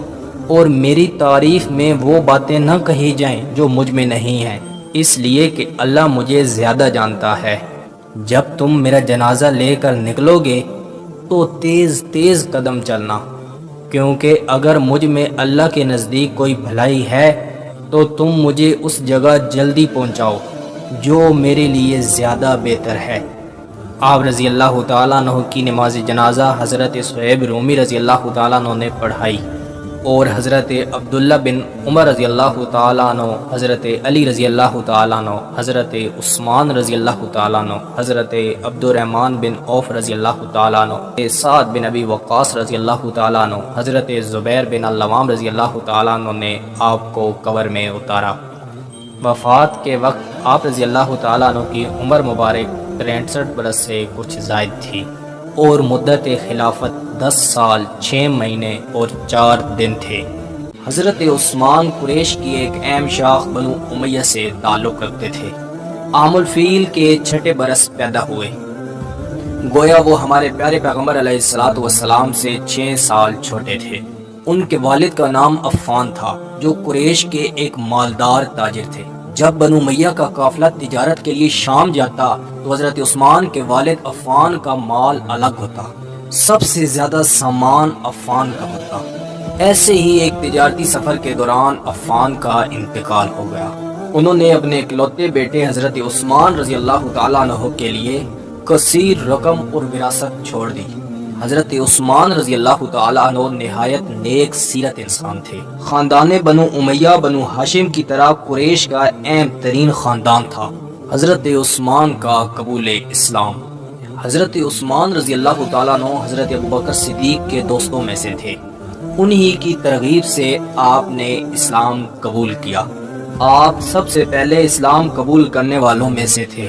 اور میری تعریف میں وہ باتیں نہ کہی جائیں جو مجھ میں نہیں ہیں، اس لیے کہ اللہ مجھے زیادہ جانتا ہے۔ جب تم میرا جنازہ لے کر نکلو گے تو تیز تیز قدم چلنا، کیونکہ اگر مجھ میں اللہ کے نزدیک کوئی بھلائی ہے تو تم مجھے اس جگہ جلدی پہنچاؤ جو میرے لیے زیادہ بہتر ہے۔ آپ رضی اللہ تعالیٰ عنہ کی نماز جنازہ حضرت صہیب رومی رضی اللہ تعالیٰ عنہ نے پڑھائی، اور حضرت عبداللہ بن عمر رضی اللہ تعالیٰ عنہ، حضرت علی رضی اللہ تعالیٰ عنہ، حضرت عثمان رضی اللہ تعالیٰ عنہ، حضرت عبد الرحمن بن عوف رضی اللہ تعالیٰ عنہ، سعد بن ابی وقاص رضی اللہ تعالیٰ عنہ، حضرت زبیر بن العوام رضی اللہ تعالیٰ عنہ نے آپ کو قبر میں اتارا۔ وفات کے وقت آپ رضی اللہ تعالیٰ عنہ کی عمر مبارک 63 برس سے کچھ زائد تھی، اور مدت خلافت 10 سال 6 مہینے اور 4 دن تھے۔ حضرت عثمان قریش کی ایک اہم شاخ بنو امیہ سے تعلق رکھتے تھے۔ عام الفیل کے 6 برس پیدا ہوئے، گویا وہ ہمارے پیارے پیغمبر علیہ الصلوۃ والسلام سے 6 سال چھوٹے تھے۔ ان کے والد کا نام عفان تھا، جو قریش کے ایک مالدار تاجر تھے۔ جب بنو امیہ کا قافلہ تجارت کے لیے شام جاتا تو حضرت عثمان کے والد عفان کا مال الگ ہوتا، سب سے زیادہ سامان عفان کا ہوتا۔ ایسے ہی ایک تجارتی سفر کے دوران عفان کا انتقال ہو گیا۔ انہوں نے اپنے اکلوتے بیٹے حضرت عثمان رضی اللہ تعالیٰ عنہ کے لیے کثیر رقم اور وراثت چھوڑ دی۔ حضرت عثمان رضی اللہ تعالیٰ عنہ نہایت نیک سیرت انسان تھے۔ خاندان بنو امیہ بنو ہاشم کی طرح قریش کا اہم ترین خاندان تھا۔ حضرت عثمان کا قبول اسلام۔ حضرت عثمان رضی اللہ تعالیٰ عنہ حضرت ابوبکر صدیق کے دوستوں میں سے تھے۔ انہی کی ترغیب سے آپ نے اسلام قبول کیا۔ آپ سب سے پہلے اسلام قبول کرنے والوں میں سے تھے۔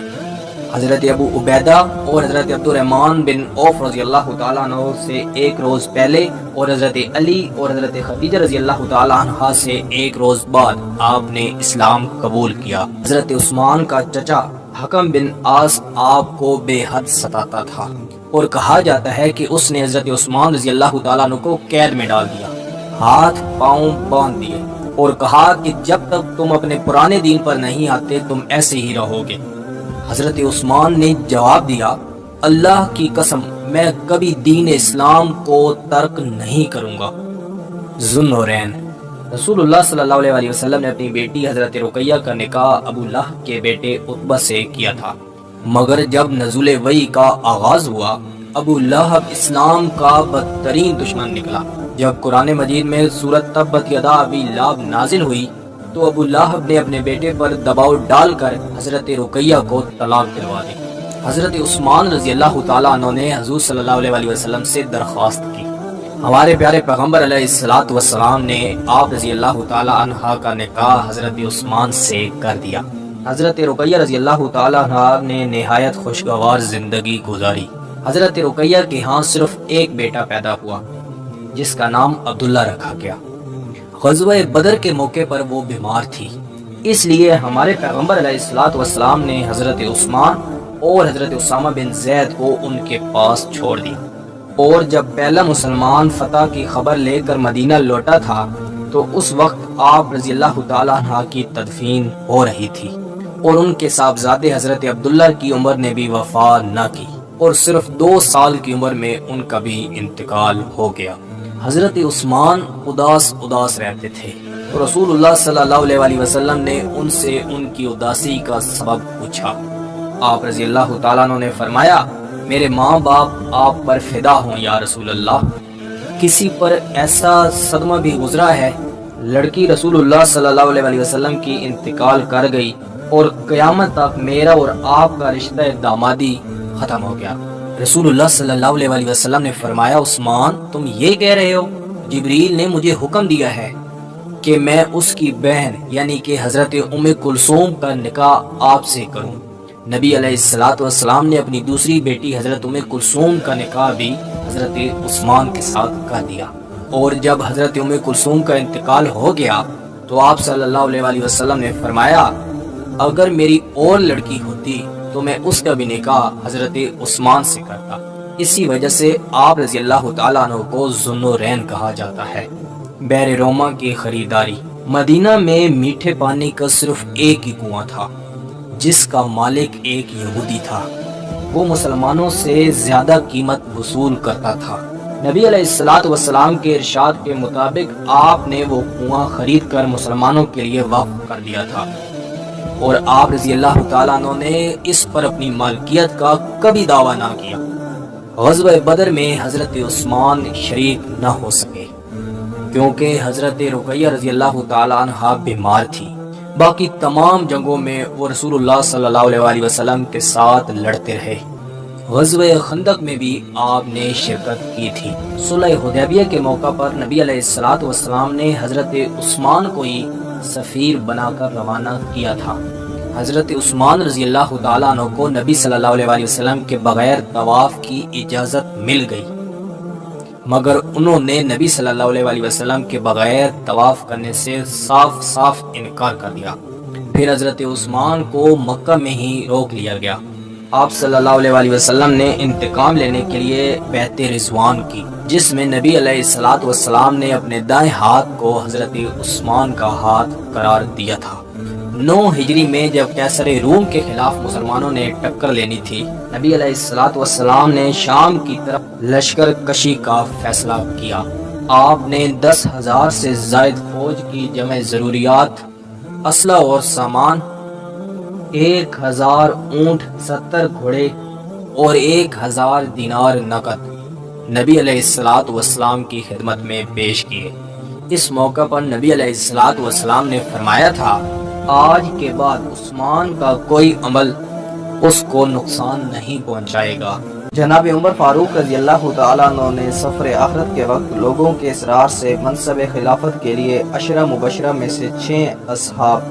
حضرت ابو عبیدہ اور حضرت عبد الرحمن بن عوف رضی اللہ تعالیٰ عنہ سے ایک روز پہلے اور حضرت علی اور حضرت خدیجہ رضی اللہ تعالیٰ عنہ سے ایک روز بعد آپ نے اسلام قبول کیا۔ حضرت عثمان کا چچا حکم بن عاص آپ کو بے حد ستاتا تھا اور کہا جاتا ہے کہ اس نے حضرت عثمان رضی اللہ تعالیٰ عنہ کو قید میں ڈال دیا، ہاتھ پاؤں باندھ دیے اور کہا کہ جب تک تم اپنے پرانے دین پر نہیں آتے تم ایسے ہی رہو گے۔ حضرت عثمان نے جواب دیا، اللہ کی قسم میں کبھی دین اسلام کو ترک نہیں کروں گا۔ ذوالنورین رسول اللہ صلی اللہ علیہ وسلم نے اپنی بیٹی حضرت رقیہ کا نکاح ابو لہب کے بیٹے عتبہ سے کیا تھا، مگر جب نزول وحی کا آغاز ہوا ابو لہب اسلام کا بدترین دشمن نکلا۔ جب قرآن مجید میں سورۃ تبت یدا ابی لہب نازل ہوئی تو ابو لہب نے اپنے بیٹے پر دباؤ ڈال کر حضرت رقیہ کو طلاق دلوا دی۔ حضرت عثمان رضی اللہ تعالیٰ عنہ نے حضور صلی اللہ علیہ وسلم سے درخواست کی۔ ہمارے پیارے پیغمبر علیہ الصلوۃ والسلام نے آپ رضی اللہ تعالیٰ عنہ کا نکاح حضرت عثمان سے کر دیا۔ حضرت رقیہ رضی اللہ تعالیٰ عنہ نے نہایت خوشگوار زندگی گزاری۔ حضرت رقیہ کے ہاں صرف ایک بیٹا پیدا ہوا جس کا نام عبداللہ رکھا گیا۔ غزوہ بدر کے موقع پر وہ بیمار تھی، اس لیے ہمارے پیغمبر علیہ الصلوۃ والسلام نے حضرت عثمان اور حضرت اسامہ بن زید کو ان کے پاس چھوڑ دیا، اور جب پہلا مسلمان فتح کی خبر لے کر مدینہ لوٹا تھا تو اس وقت آپ رضی اللہ تعالیٰ عنہ کی تدفین ہو رہی تھی، اور ان کے صاحبزادے حضرت عبداللہ کی عمر نے بھی وفا نہ کی اور صرف 2 سال کی عمر میں ان کا بھی انتقال ہو گیا۔ حضرت عثمان اداس رہتے تھے تو رسول اللہ صلی اللہ علیہ وسلم نے ان سے ان کی اداسی کا سبب پوچھا۔ آپ رضی اللہ تعالیٰ عنہ نے فرمایا، میرے ماں باپ آپ پر فدا ہوں یا رسول اللہ۔ کسی پر ایسا صدمہ بھی گزرا ہے؟ لڑکی رسول اللہ صلی اللہ علیہ وسلم کی انتقال کر گئی اور قیامت تک میرا اور آپ کا رشتہ دامادی ختم ہو گیا۔ رسول اللہ صلی اللہ علیہ وسلم نے فرمایا، عثمان تم یہ کہہ رہے ہو؟ جبریل نے مجھے حکم دیا ہے کہ میں اس کی بہن یعنی کہ حضرت ام کلثوم کا نکاح آپ سے کروں۔ نبی علیہ الصلوۃ والسلام نے اپنی دوسری بیٹی حضرت ام کلثوم کا نکاح بھی حضرت عثمان کے ساتھ کر دیا، اور جب حضرت ام کلثوم کا انتقال ہو گیا تو آپ صلی اللہ علیہ وسلم نے فرمایا، اگر میری اور لڑکی ہوتی تو میں اس کا بھی نکاح حضرت عثمان سے کرتا۔ اسی وجہ سے آپ رضی اللہ تعالیٰ عنہ کو ذوالنورین کہا جاتا ہے۔ بحر روما کی خریداری۔ مدینہ میں میٹھے پانی کا صرف ایک ہی کنواں تھا جس کا مالک ایک یہودی تھا، وہ مسلمانوں سے زیادہ قیمت وصول کرتا تھا۔ نبی علیہ الصلوۃ والسلام کے ارشاد کے مطابق آپ نے وہ کنواں خرید کر مسلمانوں کے لیے وقف کر دیا تھا، اور آپ رضی اللہ تعالیٰ عنہ نے اس پر اپنی مالکیت کا کبھی دعویٰ نہ کیا۔ غزوہ بدر میں حضرت عثمان شریک نہ ہو سکے کیونکہ حضرت رقیہ رضی اللہ تعالیٰ عنہ بیمار تھی۔ باقی تمام جنگوں میں وہ رسول اللہ صلی اللہ علیہ وسلم کے ساتھ لڑتے رہے۔ غزوہ خندق میں بھی آپ نے شرکت کی تھی۔ صلح حدیبیہ کے موقع پر نبی علیہ الصلوۃ والسلام نے حضرت عثمان کو ہی سفیر بنا کر روانہ کیا تھا۔ حضرت عثمان رضی اللہ تعالیٰ عنہ کو نبی صلی اللہ علیہ وسلم کے بغیر طواف کی اجازت مل گئی، مگر انہوں نے نبی صلی اللہ علیہ وسلم کے بغیر طواف کرنے سے صاف انکار کر دیا۔ پھر حضرت عثمان کو مکہ میں ہی روک لیا گیا۔ آپ صلی اللہ علیہ وسلم نے انتقام لینے کے لیے بیعت رضوان کی، جس میں نبی علیہ الصلوۃ والسلام نے اپنے دائیں ہاتھ کو حضرت عثمان کا ہاتھ قرار دیا تھا۔ 9 ہجری میں جب قیصر روم کے خلاف مسلمانوں نے ٹکر لینی تھی، نبی علیہ الصلوۃ والسلام نے شام کی طرف لشکر کشی کا فیصلہ کیا۔ آپ نے 10,000 سے زائد فوج کی جمع ضروریات، اسلحہ اور سامان، 1000 اونٹ، 70 گھوڑے اور 1000 دینار نقد نبی علیہ الصلوۃ والسلام کی خدمت میں پیش کیے۔ اس موقع پر نبی علیہ الصلوۃ والسلام نے فرمایا تھا، آج کے بعد عثمان کا کوئی عمل اس کو نقصان نہیں پہنچائے گا۔ جناب عمر فاروق رضی اللہ تعالیٰ عنہ نے سفر آخرت کے وقت لوگوں کے اصرار سے منصب خلافت کے لیے عشرہ مبشرہ میں سے 6 اصحاب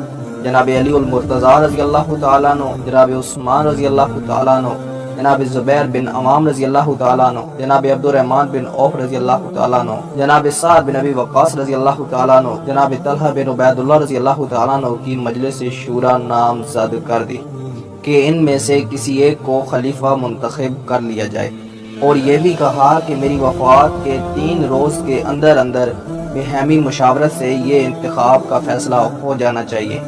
جناب علی المرتضیٰ رضی اللہ تعالیٰ عنہ، جناب عثمان رضی اللہ تعالیٰ عنہ، جناب زبیر بن عوام رضی اللہ تعالیٰ عنہ، جناب عبد الرحمن بن عوف رضی اللہ تعالیٰ عنہ، جناب سعد بن ابی وقاص رضی اللہ تعالیٰ عنہ، جناب طلحہ بن عبید اللہ رضی اللہ تعالیٰ عنہ کی مجلس شورا نامزد کر دی کہ ان میں سے کسی ایک کو خلیفہ منتخب کر لیا جائے، اور یہ بھی کہا کہ میری وفات کے 3 روز کے اندر اندر باہمی مشاورت سے یہ انتخاب کا فیصلہ ہو جانا چاہیے۔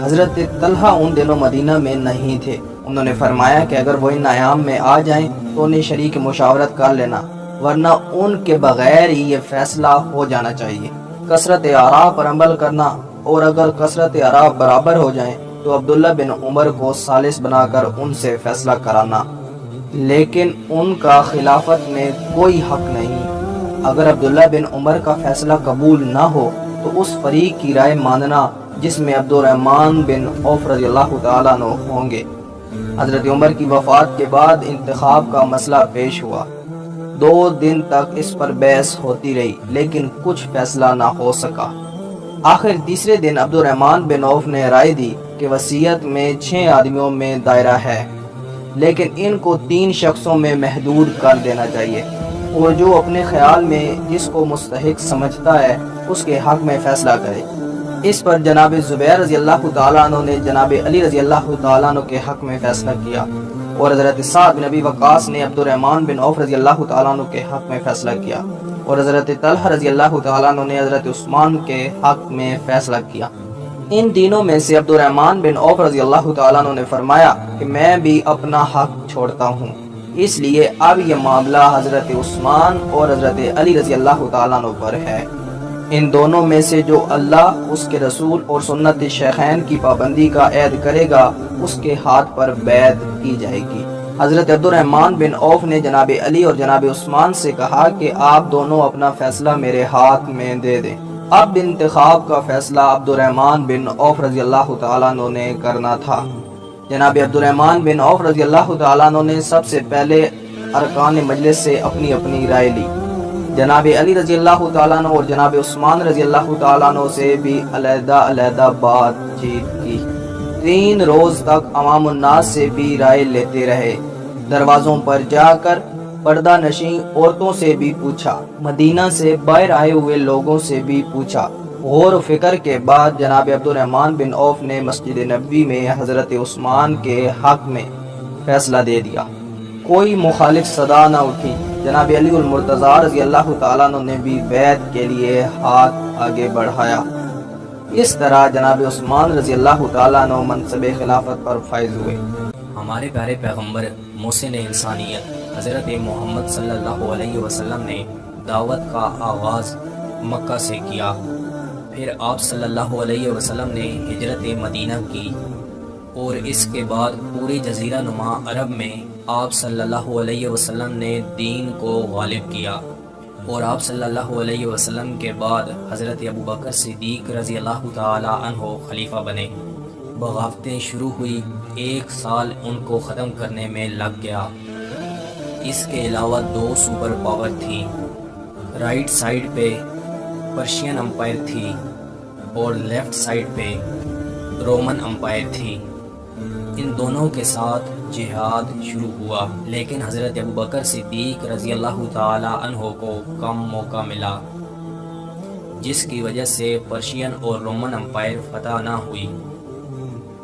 حضرت طلحہ ان دنوں مدینہ میں نہیں تھے۔ انہوں نے فرمایا کہ اگر وہ ان ایام میں آ جائیں تو انہیں شریک مشاورت کر لینا، ورنہ ان کے بغیر ہی یہ فیصلہ ہو جانا چاہیے۔ کثرت آراء پر عمل کرنا، اور اگر کثرت آراء برابر ہو جائیں تو عبداللہ بن عمر کو ثالث بنا کر ان سے فیصلہ کرانا، لیکن ان کا خلافت میں کوئی حق نہیں۔ اگر عبداللہ بن عمر کا فیصلہ قبول نہ ہو تو اس فریق کی رائے ماننا جس میں عبد الرحمن بن عوف رضی اللہ تعالیٰ عنہ ہوں گے۔ حضرت عمر کی وفات کے بعد انتخاب کا مسئلہ پیش ہوا۔ 2 دن تک اس پر بحث ہوتی رہی، لیکن کچھ فیصلہ نہ ہو سکا۔ آخر تیسرے دن عبد الرحمن بن عوف نے رائے دی کہ وصیت میں 6 آدمیوں میں دائرہ ہے، لیکن ان کو 3 شخصوں میں محدود کر دینا چاہیے، اور جو اپنے خیال میں جس کو مستحق سمجھتا ہے اس کے حق میں فیصلہ کرے۔ اس پر جناب زبیر رضی اللہ تعالیٰ عنہ نے جناب علی رضی اللہ تعالیٰ عنہ کے حق میں فیصلہ کیا، اور حضرت سعد بن ابی وقاص نے عبد الرحمن بن عوف رضی اللہ تعالیٰ عنہ کے حق میں فیصلہ کیا، اور حضرت طلحہ رضی اللہ تعالیٰ عنہ نے حضرت عثمان کے حق میں فیصلہ کیا۔ ان تینوں میں سے عبد الرحمن بن عوف رضی اللہ تعالیٰ عنہ نے فرمایا کہ میں بھی اپنا حق چھوڑتا ہوں، اس لیے اب یہ معاملہ حضرت عثمان اور حضرت علی رضی اللہ تعالیٰ عنہ پر ہے۔ ان دونوں میں سے جو اللہ، اس کے رسول اور سنت شیخین کی پابندی کا عہد کرے گا اس کے ہاتھ پر بیعت کی جائے گی۔ حضرت عبد الرحمن بن عوف نے جناب علی اور جناب عثمان سے کہا کہ آپ دونوں اپنا فیصلہ میرے ہاتھ میں دے دیں۔ اب انتخاب کا فیصلہ عبد الرحمن بن عوف رضی اللہ تعالیٰ عنہ نے کرنا تھا۔ جناب عبد الرحمن بن عوف رضی اللہ تعالیٰ عنہ نے سب سے پہلے ارکان مجلس سے اپنی اپنی رائے لی۔ جناب علی رضی اللہ تعالیٰ عنہ اور جناب عثمان رضی اللہ تعالیٰ عنہ سے بھی علیحدہ علیحدہ بات چیت کی۔ 3 روز تک عوام الناس سے بھی رائے لیتے رہے، دروازوں پر جا کر پردہ نشین عورتوں سے بھی پوچھا، مدینہ سے باہر آئے ہوئے لوگوں سے بھی پوچھا۔ غور و فکر کے بعد جناب عبد الرحمن بن عوف نے مسجد نبوی میں حضرت عثمان کے حق میں فیصلہ دے دیا۔ کوئی مخالف صدا نہ اٹھی۔ جناب علی المرتضیٰ رضی اللہ تعالیٰ عنہ نے بھی بیعت کے لیے ہاتھ آگے بڑھایا۔ اس طرح جناب عثمان رضی اللہ تعالیٰ عنہ منصب خلافت پر فائز ہوئے۔ ہمارے پیارے پیغمبر محسن انسانیت حضرت محمد صلی اللہ علیہ وسلم نے دعوت کا آغاز مکہ سے کیا، پھر آپ صلی اللہ علیہ وسلم نے ہجرت مدینہ کی، اور اس کے بعد پوری جزیرہ نما عرب میں آپ صلی اللہ علیہ وسلم نے دین کو غالب کیا، اور آپ صلی اللہ علیہ وسلم کے بعد حضرت ابوبکر صدیق رضی اللہ تعالی عنہ خلیفہ بنے۔ بغاوتیں شروع ہوئی، 1 سال ان کو ختم کرنے میں لگ گیا۔ اس کے علاوہ 2 سپر پاور تھی، رائٹ سائڈ پہ پرشین امپائر تھی اور لیفٹ سائڈ پہ رومن امپائر تھی۔ ان دونوں کے ساتھ جہاد شروع ہوا، لیکن حضرت ابوبکر صدیق رضی اللہ تعالی عنہ کو کم موقع ملا، جس کی وجہ سے پرشین اور رومن امپائر فتح نہ ہوئی،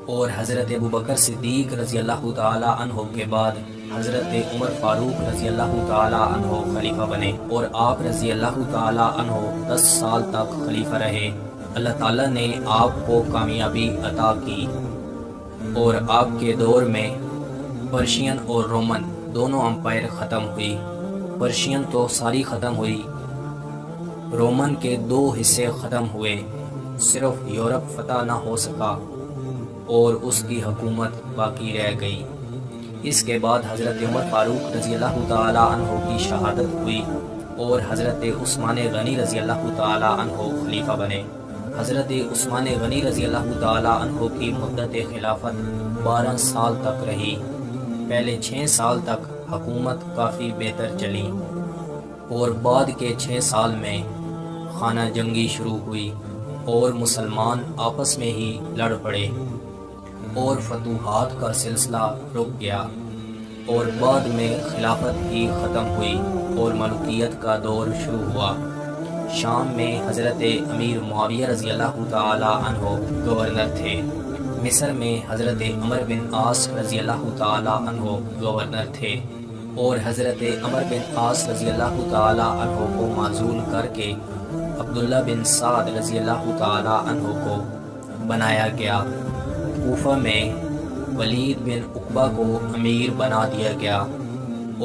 اور حضرت ابوبکر صدیق رضی اللہ تعالی عنہ کے بعد حضرت عمر فاروق رضی اللہ تعالی عنہ خلیفہ بنے، اور آپ رضی اللہ تعالی عنہ 10 سال تک خلیفہ رہے۔ اللہ تعالیٰ نے آپ کو کامیابی عطا کی، اور آپ کے دور میں پرشین اور رومن دونوں امپائر ختم ہوئی۔ پرشین تو ساری ختم ہوئی، رومن کے 2 حصے ختم ہوئے، صرف یورپ فتح نہ ہو سکا اور اس کی حکومت باقی رہ گئی۔ اس کے بعد حضرت عمر فاروق رضی اللہ تعالی عنہ کی شہادت ہوئی، اور حضرت عثمان غنی رضی اللہ تعالی عنہ خلیفہ بنے۔ حضرت عثمان غنی رضی اللہ تعالی عنہ کی مدت خلافت 12 سال تک رہی۔ پہلے 6 سال تک حکومت کافی بہتر چلی اور بعد کے 6 سال میں خانہ جنگی شروع ہوئی اور مسلمان آپس میں ہی لڑ پڑے اور فتوحات کا سلسلہ رک گیا اور بعد میں خلافت ہی ختم ہوئی اور ملوکیت کا دور شروع ہوا۔ شام میں حضرت امیر معاویہ رضی اللہ تعالی عنہ گورنر تھے۔ مصر میں حضرت عمر بن عاص رضی اللہ تعالی عنہ گورنر تھے اور حضرت عمر بن عاص رضی اللہ تعالی عنہ کو معزول کر کے عبداللہ بن سعد رضی اللہ تعالی عنہ کو بنایا گیا۔ کوفہ میں ولید بن عقبہ کو امیر بنا دیا گیا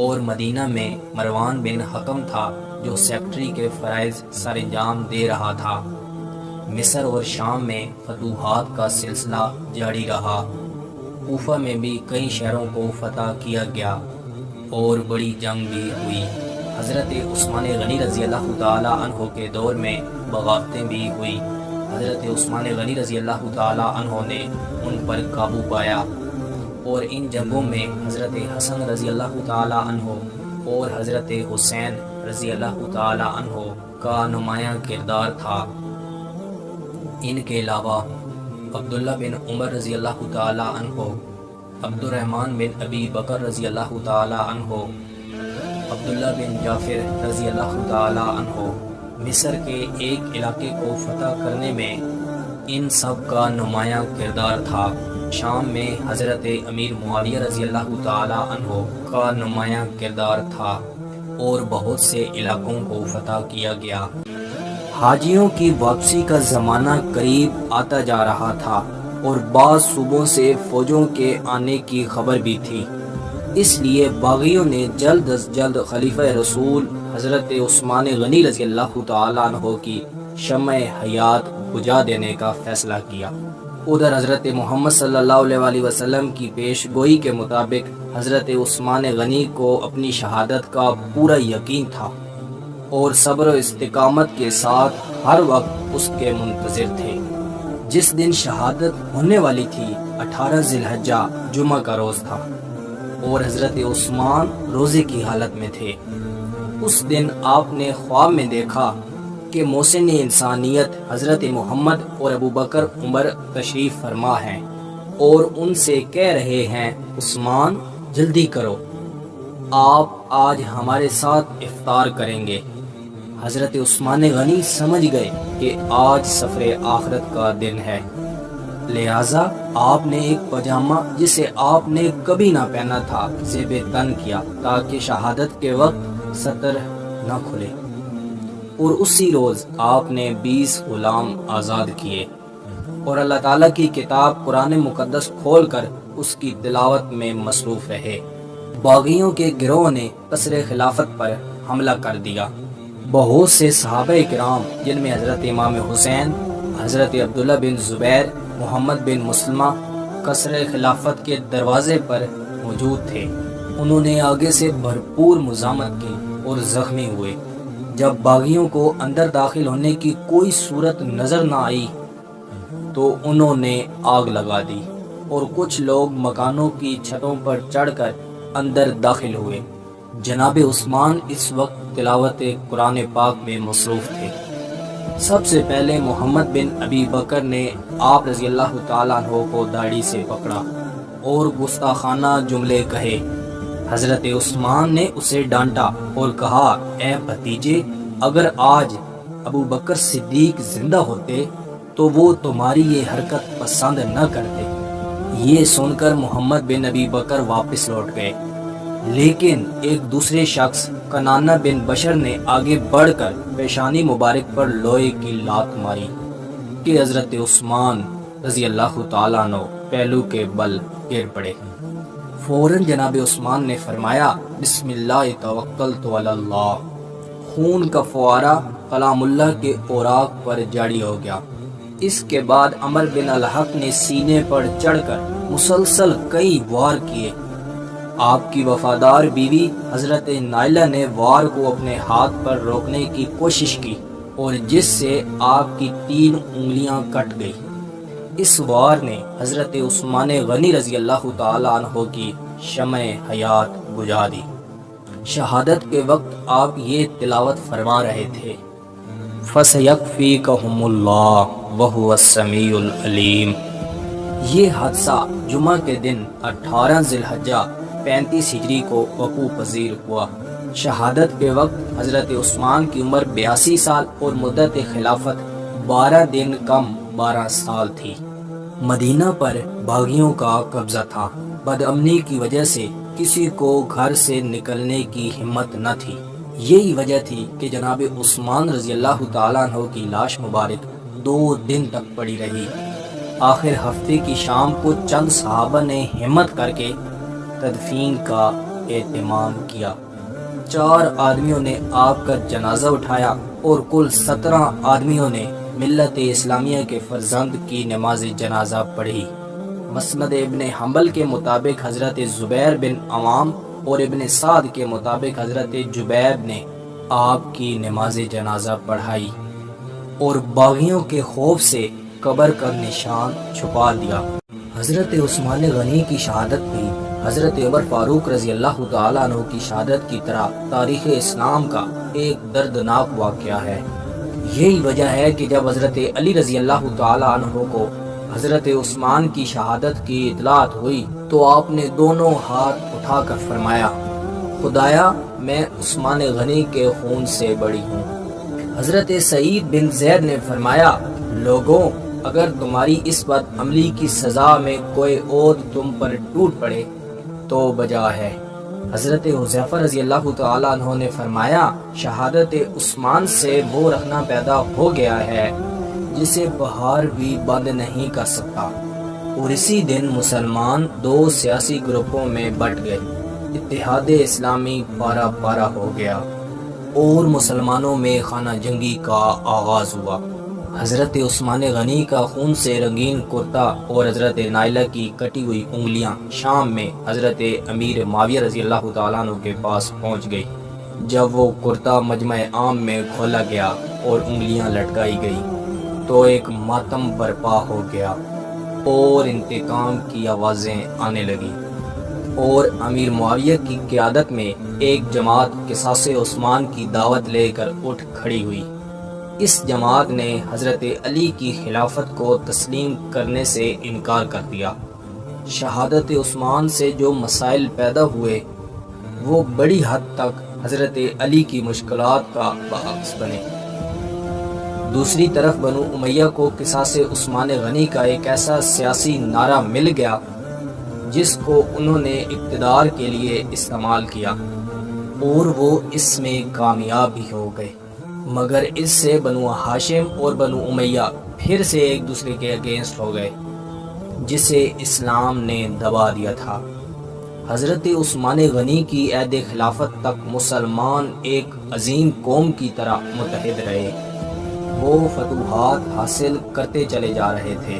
اور مدینہ میں مروان بن حکم تھا جو سیکٹری کے فرائض سر انجام دے رہا تھا۔ مصر اور شام میں فتوحات کا سلسلہ جاری رہا۔ کوفہ میں بھی کئی شہروں کو فتح کیا گیا اور بڑی جنگ بھی ہوئی۔ حضرت عثمان غنی رضی اللہ تعالی عنہ کے دور میں بغاوتیں بھی ہوئی۔ حضرت عثمان غنی رضی اللہ تعالی عنہ نے ان پر قابو پایا اور ان جنگوں میں حضرت حسن رضی اللہ تعالی عنہ اور حضرت حسین رضی اللہ تعالی عنہ کا نمایاں کردار تھا۔ ان کے علاوہ عبداللہ بن عمر رضی اللہ تعالی عنہ، عبد الرحمن بن ابی بکر رضی اللہ تعالی عنہ، عبداللہ بن جعفر رضی اللہ تعالی عنہ، مصر کے ایک علاقے کو فتح کرنے میں ان سب کا نمایاں کردار تھا۔ شام میں حضرت امیر معاویہ رضی اللہ تعالی عنہ کا نمایاں کردار تھا اور بہت سے علاقوں کو فتح کیا گیا۔ حاجیوں کی واپسی کا زمانہ قریب آتا جا رہا تھا اور بعض صوبوں سے فوجوں کے آنے کی خبر بھی تھی، اس لیے باغیوں نے جلد از جلد خلیفہ رسول حضرت عثمان غنی رضی اللہ تعالیٰ عنہ کی شمع حیات بجھا دینے کا فیصلہ کیا۔ ادھر حضرت محمد صلی اللہ علیہ وسلم کی پیش گوئی کے مطابق حضرت عثمان غنی کو اپنی شہادت کا پورا یقین تھا اور صبر و استقامت کے ساتھ ہر وقت اس کے منتظر تھے۔ جس دن شہادت ہونے والی تھی 18 ذی الحجہ جمعہ کا روز تھا اور حضرت عثمان روزے کی حالت میں تھے۔ اس دن آپ نے خواب میں دیکھا کہ محسن انسانیت حضرت محمد اور ابوبکر عمر تشریف فرما ہیں اور ان سے کہہ رہے ہیں عثمان جلدی کرو، آپ آج ہمارے ساتھ افطار کریں گے۔ حضرت عثمان غنی سمجھ گئے کہ آج سفر آخرت کا دن ہے، لہٰذا آپ نے ایک پاجامہ جسے آپ نے کبھی نہ پہنا تھا زیب تن کیا تاکہ شہادت کے وقت سطر نہ کھلے، اور اسی روز آپ نے 20 غلام آزاد کیے اور اللہ تعالیٰ کی کتاب قرآن مقدس کھول کر اس کی تلاوت میں مصروف رہے۔ باغیوں کے گروہ نے قصر خلافت پر حملہ کر دیا۔ بہت سے صحابہ کرام جن میں حضرت امام حسین، حضرت عبداللہ بن زبیر، محمد بن مسلمہ قصر خلافت کے دروازے پر موجود تھے، انہوں نے آگے سے بھرپور مزاحمت کی اور زخمی ہوئے۔ جب باغیوں کو اندر داخل ہونے کی کوئی صورت نظر نہ آئی تو انہوں نے آگ لگا دی اور کچھ لوگ مکانوں کی چھتوں پر چڑھ کر اندر داخل ہوئے۔ جناب عثمان اس وقت تلاوت قرآن پاک میں مصروف تھے۔ سب سے پہلے محمد بن ابی بکر نے آپ رضی اللہ تعالیٰ عنہ کو داڑھی سے پکڑا اور گستاخانہ جملے کہے۔ حضرت عثمان نے اسے ڈانٹا اور کہا، اے بھتیجے، اگر آج ابو بکر صدیق زندہ ہوتے تو وہ تمہاری یہ حرکت پسند نہ کرتے۔ یہ سن کر محمد بن ابی بکر واپس لوٹ گئے، لیکن ایک دوسرے شخص کنانہ بن بشر نے آگے بڑھ کر پیشانی مبارک پر لوہے کی لات ماری کہ حضرت عثمان رضی اللہ تعالیٰ عنہ پہلو کے بل گر پڑے۔ فوراً جناب عثمان نے فرمایا، بسم اللہ توکلت علی اللہ۔ خون کا فوارہ کلام اللہ کے اوراق پر جاری ہو گیا۔ اس کے بعد عمر بن الحق نے سینے پر چڑھ کر مسلسل کئی وار کیے۔ آپ کی وفادار بیوی حضرت نائلہ نے وار کو اپنے ہاتھ پر روکنے کی کوشش کی اور جس سے آپ کی 3 انگلیاں کٹ گئی۔ اس وار نے حضرت عثمان غنی رضی اللہ تعالیٰ عنہ کی شمع حیات بجھا دی۔ شہادت کے وقت آپ یہ تلاوت فرما رہے تھے، فَسَيَكْفِيكَهُمُ اللَّهُ وَهُوَ السَّمِيعُ الْعَلِيمُ۔ یہ حادثہ جمعہ کے دن 18 ذی الحجہ 35 ہجری کو وقوع پذیر ہوا۔ شہادت کے وقت حضرت عثمان کی عمر 82 سال اور مدت خلافت 12 دن کم 12 سال تھی۔ مدینہ پر باغیوں کا قبضہ تھا۔ بدامنی کی وجہ سے کسی کو گھر سے نکلنے کی ہمت نہ تھی۔ یہی وجہ تھی کہ جناب عثمان رضی اللہ تعالیٰ عنہ کی لاش مبارک 2 دن تک پڑی رہی۔ آخر ہفتے کی شام کو چند صحابہ نے ہمت کر کے تدفین کا اہتمام کیا۔ 4 آدمیوں نے آپ کا جنازہ اٹھایا اور کل 17 آدمیوں نے ملت اسلامیہ کے فرزند کی نماز جنازہ پڑھی۔ مسند ابن حنبل کے مطابق حضرت زبیر بن عوام اور ابن سعد کے مطابق حضرت جبیر نے آپ کی نماز جنازہ پڑھائی اور باغیوں کے خوف سے قبر کا نشان چھپا دیا۔ حضرت عثمان غنی کی شہادت بھی حضرت عمر فاروق رضی اللہ تعالیٰ عنہ کی شہادت کی طرح تاریخ اسلام کا ایک دردناک واقعہ ہے۔ یہی وجہ ہے کہ جب حضرت علی رضی اللہ تعالیٰ عنہ کو حضرت عثمان کی شہادت کی اطلاعات ہوئی تو آپ نے دونوں ہاتھ اٹھا کر فرمایا، خدایا میں عثمان غنی کے خون سے بڑی ہوں۔ حضرت سعید بن زید نے فرمایا، لوگوں اگر تمہاری اس بد عملی کی سزا میں کوئی عود تم پر ٹوٹ پڑے تو بجا ہے۔ حضرت حذیفہ رضی اللہ تعالیٰ عنہ نے فرمایا، شہادت عثمان سے وہ رکھنا پیدا ہو گیا ہے جسے بہار بھی بند نہیں کر سکتا۔ اور اسی دن مسلمان 2 سیاسی گروپوں میں بٹ گئے، اتحاد اسلامی پارا پارا ہو گیا اور مسلمانوں میں خانہ جنگی کا آغاز ہوا۔ حضرت عثمان غنی کا خون سے رنگین کرتا اور حضرت نائلہ کی کٹی ہوئی انگلیاں شام میں حضرت امیر معاویہ رضی اللہ تعالیٰ عنہ کے پاس پہنچ گئی۔ جب وہ کرتا مجمع عام میں کھولا گیا اور انگلیاں لٹکائی گئی تو ایک ماتم برپا ہو گیا اور انتقام کی آوازیں آنے لگی اور امیر معاویہ کی قیادت میں ایک جماعت قصاص عثمان کی دعوت لے کر اٹھ کھڑی ہوئی۔ اس جماعت نے حضرت علی کی خلافت کو تسلیم کرنے سے انکار کر دیا۔ شہادت عثمان سے جو مسائل پیدا ہوئے وہ بڑی حد تک حضرت علی کی مشکلات کا باعث بنے۔ دوسری طرف بنو امیہ کو قصاص عثمان غنی کا ایک ایسا سیاسی نعرہ مل گیا جس کو انہوں نے اقتدار کے لیے استعمال کیا اور وہ اس میں کامیاب بھی ہو گئے، مگر اس سے بنو ہاشم اور بنو امیہ پھر سے ایک دوسرے کے اگینسٹ ہو گئے جسے اسلام نے دبا دیا تھا۔ حضرت عثمان غنی کی عہد خلافت تک مسلمان ایک عظیم قوم کی طرح متحد رہے، وہ فتوحات حاصل کرتے چلے جا رہے تھے،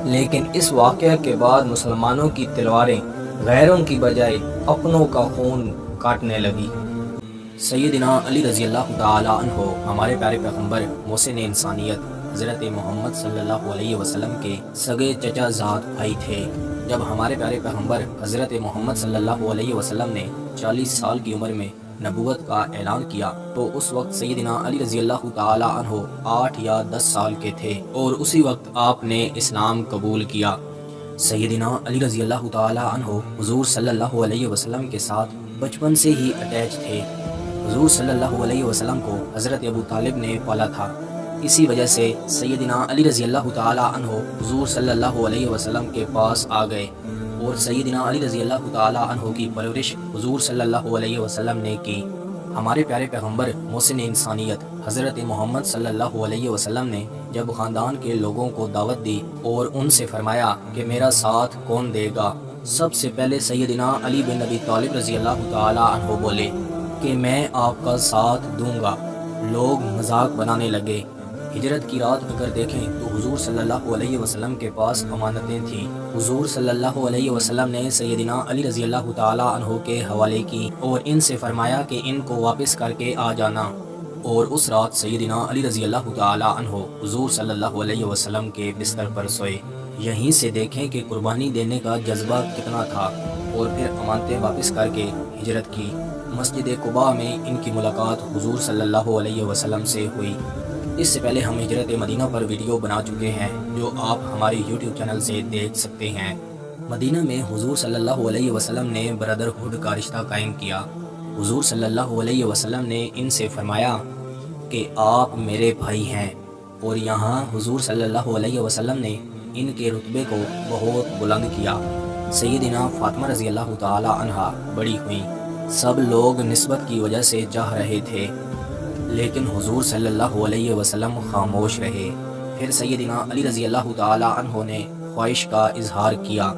لیکن اس واقعہ کے بعد مسلمانوں کی تلواریں غیروں کی بجائے اپنوں کا خون کاٹنے لگی۔ سیدنا علی رضی اللہ تعالی عنہ ہمارے پیارے پیغمبر محسن انسانیت حضرت محمد صلی اللہ علیہ وسلم کے سگے چچا زاد بھائی تھے۔ جب ہمارے پیارے پیغمبر حضرت محمد صلی اللہ علیہ وسلم نے 40 سال کی عمر میں نبوت کا اعلان کیا تو اس وقت سیدنا علی رضی اللہ تعالی عنہ 8 یا 10 سال کے تھے اور اسی وقت آپ نے اسلام قبول کیا۔ سیدنا علی رضی اللہ تعالی عنہ حضور صلی اللہ علیہ وسلم کے ساتھ بچپن سے ہی اٹیچ تھے۔ حضور صلی اللہ علیہ وسلم کو حضرت ابو طالب نے پالا تھا، اسی وجہ سے سیدنا علی رضی اللہ تعالی عنہ حضور صلی اللہ علیہ وسلم کے پاس آ گئے اور سیدنا علی رضی اللہ تعالی عنہ کی پرورش حضور صلی اللہ علیہ وسلم نے کی۔ ہمارے پیارے پیغمبر محسن انسانیت حضرت محمد صلی اللہ علیہ وسلم نے جب خاندان کے لوگوں کو دعوت دی اور ان سے فرمایا کہ میرا ساتھ کون دے گا، سب سے پہلے سیدنا علی بن ابی طالب رضی اللہ تعالی عنہ بولے کہ میں آپ کا ساتھ دوں گا۔ لوگ مذاق بنانے لگے۔ ہجرت کی رات اگر دیکھیں تو حضور صلی اللہ علیہ وسلم کے پاس امانتیں تھیں، حضور صلی اللہ علیہ وسلم نے سیدنا علی رضی اللہ تعالی عنہ کے حوالے کی اور ان سے فرمایا کہ ان کو واپس کر کے آ جانا، اور اس رات سیدنا علی رضی اللہ تعالی عنہ حضور صلی اللہ علیہ وسلم کے بستر پر سوئے۔ یہیں سے دیکھیں کہ قربانی دینے کا جذبہ کتنا تھا، اور پھر امانتیں واپس کر کے ہجرت کی۔ مسجد قباء میں ان کی ملاقات حضور صلی اللہ علیہ وسلم سے ہوئی۔ اس سے پہلے ہم ہجرت مدینہ پر ویڈیو بنا چکے ہیں جو آپ ہمارے یوٹیوب چینل سے دیکھ سکتے ہیں۔ مدینہ میں حضور صلی اللہ علیہ وسلم نے برادرہڈ کا رشتہ قائم کیا۔ حضور صلی اللہ علیہ وسلم نے ان سے فرمایا کہ آپ میرے بھائی ہیں، اور یہاں حضور صلی اللہ علیہ وسلم نے ان کے رتبے کو بہت بلند کیا۔ سیدنا فاطمہ رضی اللہ تعالی عنہا بڑی ہوئیں۔ سب لوگ نسبت کی وجہ سے چاہ رہے تھے، لیکن حضور صلی اللہ علیہ وسلم خاموش رہے۔ پھر سیدنا علی رضی اللہ تعالی عنہ نے خواہش کا اظہار کیا،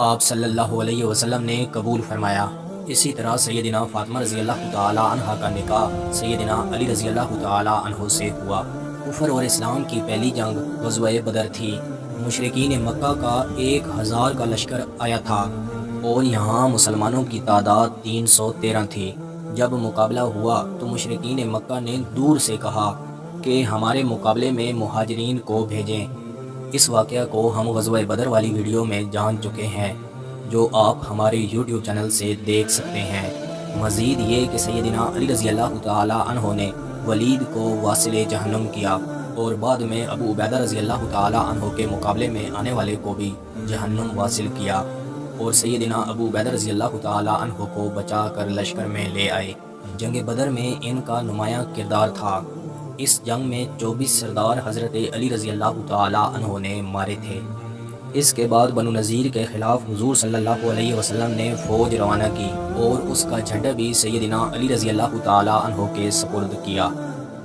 آپ صلی اللہ علیہ وسلم نے قبول فرمایا۔ اسی طرح سیدنا فاطمہ رضی اللہ تعالی عنہ کا نکاح سیدنا علی رضی اللہ تعالی عنہ سے ہوا۔ کفر اور اسلام کی پہلی جنگ غزوہ بدر تھی۔ مشرکین مکہ کا 1000 کا لشکر آیا تھا اور یہاں مسلمانوں کی تعداد 313 تھی۔ جب مقابلہ ہوا تو مشرکین مکہ نے دور سے کہا کہ ہمارے مقابلے میں مہاجرین کو بھیجیں۔ اس واقعہ کو ہم غزوہ بدر والی ویڈیو میں جان چکے ہیں جو آپ ہمارے یوٹیوب چینل سے دیکھ سکتے ہیں۔ مزید یہ کہ سیدنا علی رضی اللہ تعالی عنہ نے ولید کو واصل جہنم کیا اور بعد میں ابو عبیدہ رضی اللہ تعالی عنہ کے مقابلے میں آنے والے کو بھی جہنم واصل کیا، اور سیدنا ابو عبیدہ رضی اللہ تعالی عنہ کو بچا کر لشکر میں لے آئے۔ جنگ بدر میں ان کا نمایاں کردار تھا۔ اس جنگ میں 24 سردار حضرت علی رضی اللہ تعالی عنہ نے مارے تھے۔ اس کے بعد بنو نذیر کے خلاف حضور صلی اللہ علیہ وسلم نے فوج روانہ کی اور اس کا جھنڈا بھی سیدنا علی رضی اللہ تعالی عنہ کے سپرد کیا۔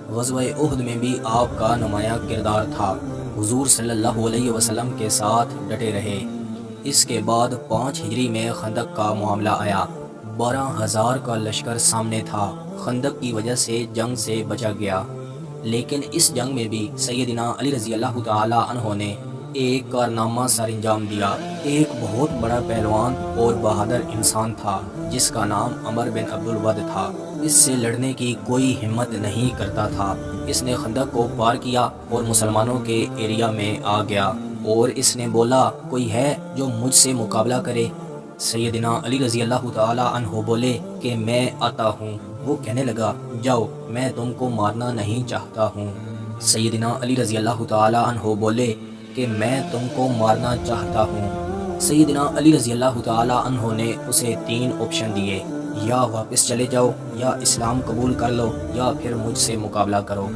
غزوہ احد میں بھی آپ کا نمایاں کردار تھا۔ حضور صلی اللہ علیہ وسلم کے ساتھ ڈٹے رہے۔ اس کے بعد 5 ہجری میں خندق کا معاملہ آیا۔ 12,000 کا لشکر سامنے تھا۔ خندق کی وجہ سے جنگ سے بچا گیا، لیکن اس جنگ میں بھی سیدنا علی رضی اللہ تعالی عنہ نے ایک کارنامہ سر انجام دیا۔ ایک بہت بڑا پہلوان اور بہادر انسان تھا جس کا نام عمر بن عبد الود تھا۔ اس سے لڑنے کی کوئی ہمت نہیں کرتا تھا۔ اس نے خندق کو پار کیا اور مسلمانوں کے ایریا میں آ گیا، اور اس نے بولا کوئی ہے جو مجھ سے مقابلہ کرے؟ سیدنا علی رضی اللہ تعالی عنہ بولے کہ میں آتا ہوں۔ وہ کہنے لگا جاؤ، میں تم کو مارنا نہیں چاہتا ہوں۔ سیدنا علی رضی اللہ تعالی عنہ بولے کہ میں تم کو مارنا چاہتا ہوں۔ سیدنا علی رضی اللہ تعالی عنہ نے اسے 3 آپشن دیے، یا واپس چلے جاؤ، یا اسلام قبول کر لو، یا پھر مجھ سے مقابلہ کرو۔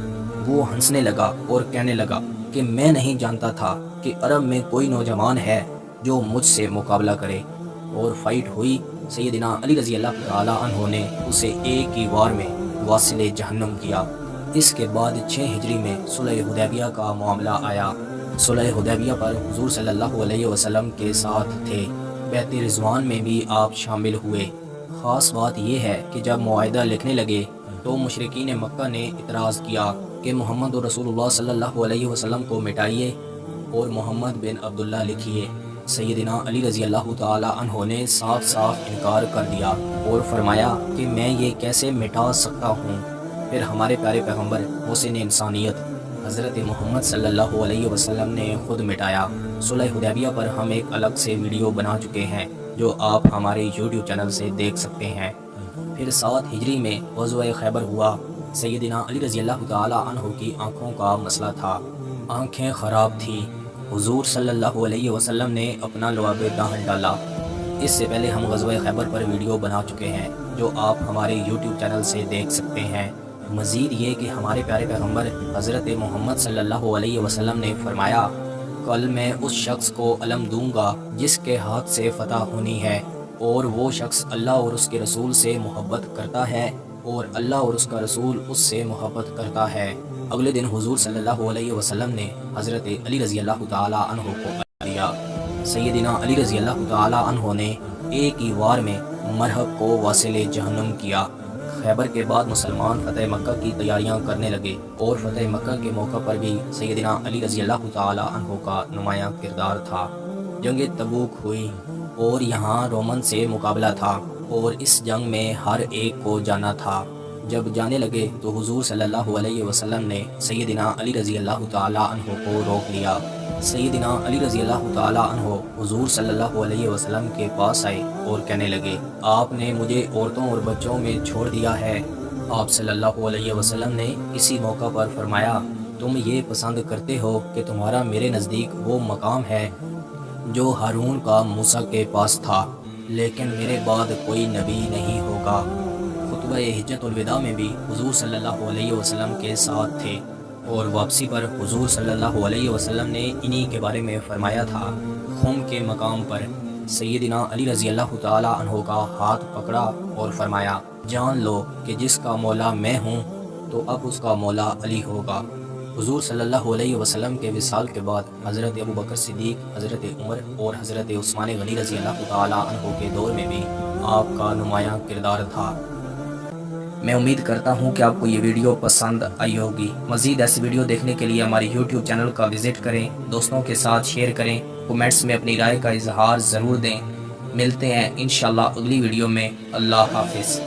وہ ہنسنے لگا اور کہنے لگا کہ میں نہیں جانتا تھا کہ عرب میں کوئی نوجوان ہے جو مجھ سے مقابلہ کرے، اور فائٹ ہوئی۔ سیدنا علی رضی اللہ تعالی عنہ نے اسے ایک ہی وار میں واصل جہنم کیا۔ اس کے بعد 6 ہجری میں صلح حدیبیہ کا معاملہ آیا۔ صلح حدیبیہ پر حضور صلی اللہ علیہ وسلم کے ساتھ تھے۔ بیعت رضوان میں بھی آپ شامل ہوئے۔ خاص بات یہ ہے کہ جب معاہدہ لکھنے لگے تو مشرکین مکہ نے اعتراض کیا کہ محمد رسول اللہ صلی اللہ علیہ وسلم کو مٹائیے اور محمد بن عبداللہ لکھیے۔ سیدنا علی رضی اللہ تعالی عنہ نے صاف صاف انکار کر دیا اور فرمایا کہ میں یہ کیسے مٹا سکتا ہوں۔ پھر ہمارے پیارے پیغمبر محسن انسانیت حضرت محمد صلی اللہ علیہ وسلم نے خود مٹایا۔ صلح حدیبیہ پر ہم ایک الگ سے ویڈیو بنا چکے ہیں جو آپ ہمارے یوٹیوب چینل سے دیکھ سکتے ہیں۔ پھر 7 ہجری میں غزوہ خیبر ہوا۔ سیدنا علی رضی اللہ تعالی عنہ کی آنکھوں کا مسئلہ تھا، آنکھیں خراب تھی۔ حضور صلی اللہ علیہ وسلم نے اپنا لعاب دہن ڈالا۔ اس سے پہلے ہم غزوہ خیبر پر ویڈیو بنا چکے ہیں جو آپ ہمارے یوٹیوب چینل سے دیکھ سکتے ہیں۔ مزید یہ کہ ہمارے پیارے پیغمبر حضرت محمد صلی اللہ علیہ وسلم نے فرمایا کل میں اس شخص کو علم دوں گا جس کے ہاتھ سے فتح ہونی ہے، اور وہ شخص اللہ اور اس کے رسول سے محبت کرتا ہے اور اللہ اور اس کا رسول اس سے محبت کرتا ہے۔ اگلے دن حضور صلی اللہ علیہ وسلم نے حضرت علی رضی اللہ تعالی عنہ کو دیا۔ سیدنا علی رضی اللہ تعالی عنہ نے ایک ہی وار میں مرحب کو واصل جہنم کیا۔ خیبر کے بعد مسلمان فتح مکہ کی تیاریاں کرنے لگے، اور فتح مکہ کے موقع پر بھی سیدنا علی رضی اللہ تعالی عنہ کا نمایاں کردار تھا۔ جنگ تبوک ہوئی اور یہاں رومن سے مقابلہ تھا، اور اس جنگ میں ہر ایک کو جانا تھا۔ جب جانے لگے تو حضور صلی اللہ علیہ وسلم نے سیدنا علی رضی اللہ تعالیٰ عنہ کو روک لیا۔ سیدنا علی رضی اللہ تعالیٰ عنہ حضور صلی اللہ علیہ وسلم کے پاس آئے اور کہنے لگے، آپ نے مجھے عورتوں اور بچوں میں چھوڑ دیا ہے۔ آپ صلی اللہ علیہ وسلم نے اسی موقع پر فرمایا، تم یہ پسند کرتے ہو کہ تمہارا میرے نزدیک وہ مقام ہے جو ہارون کا موسیٰ کے پاس تھا، لیکن میرے بعد کوئی نبی نہیں ہوگا۔ خطبہ حجۃ الوداع میں بھی حضور صلی اللہ علیہ وسلم کے ساتھ تھے، اور واپسی پر حضور صلی اللہ علیہ وسلم نے انہی کے بارے میں فرمایا تھا۔ خم کے مقام پر سیدنا علی رضی اللہ تعالیٰ عنہ کا ہاتھ پکڑا اور فرمایا، جان لو کہ جس کا مولا میں ہوں تو اب اس کا مولا علی ہوگا۔ حضور صلی اللہ علیہ وسلم کے وصال کے بعد حضرت ابوبکر صدیق، حضرت عمر اور حضرت عثمان غنی رضی اللہ تعالیٰ عنہ کے دور میں بھی آپ کا نمایاں کردار تھا۔ میں امید کرتا ہوں کہ آپ کو یہ ویڈیو پسند آئی ہوگی۔ مزید ایسی ویڈیو دیکھنے کے لیے ہماری یوٹیوب چینل کا وزٹ کریں، دوستوں کے ساتھ شیئر کریں، کومنٹس میں اپنی رائے کا اظہار ضرور دیں۔ ملتے ہیں انشاءاللہ اگلی ویڈیو میں۔ اللہ حافظ۔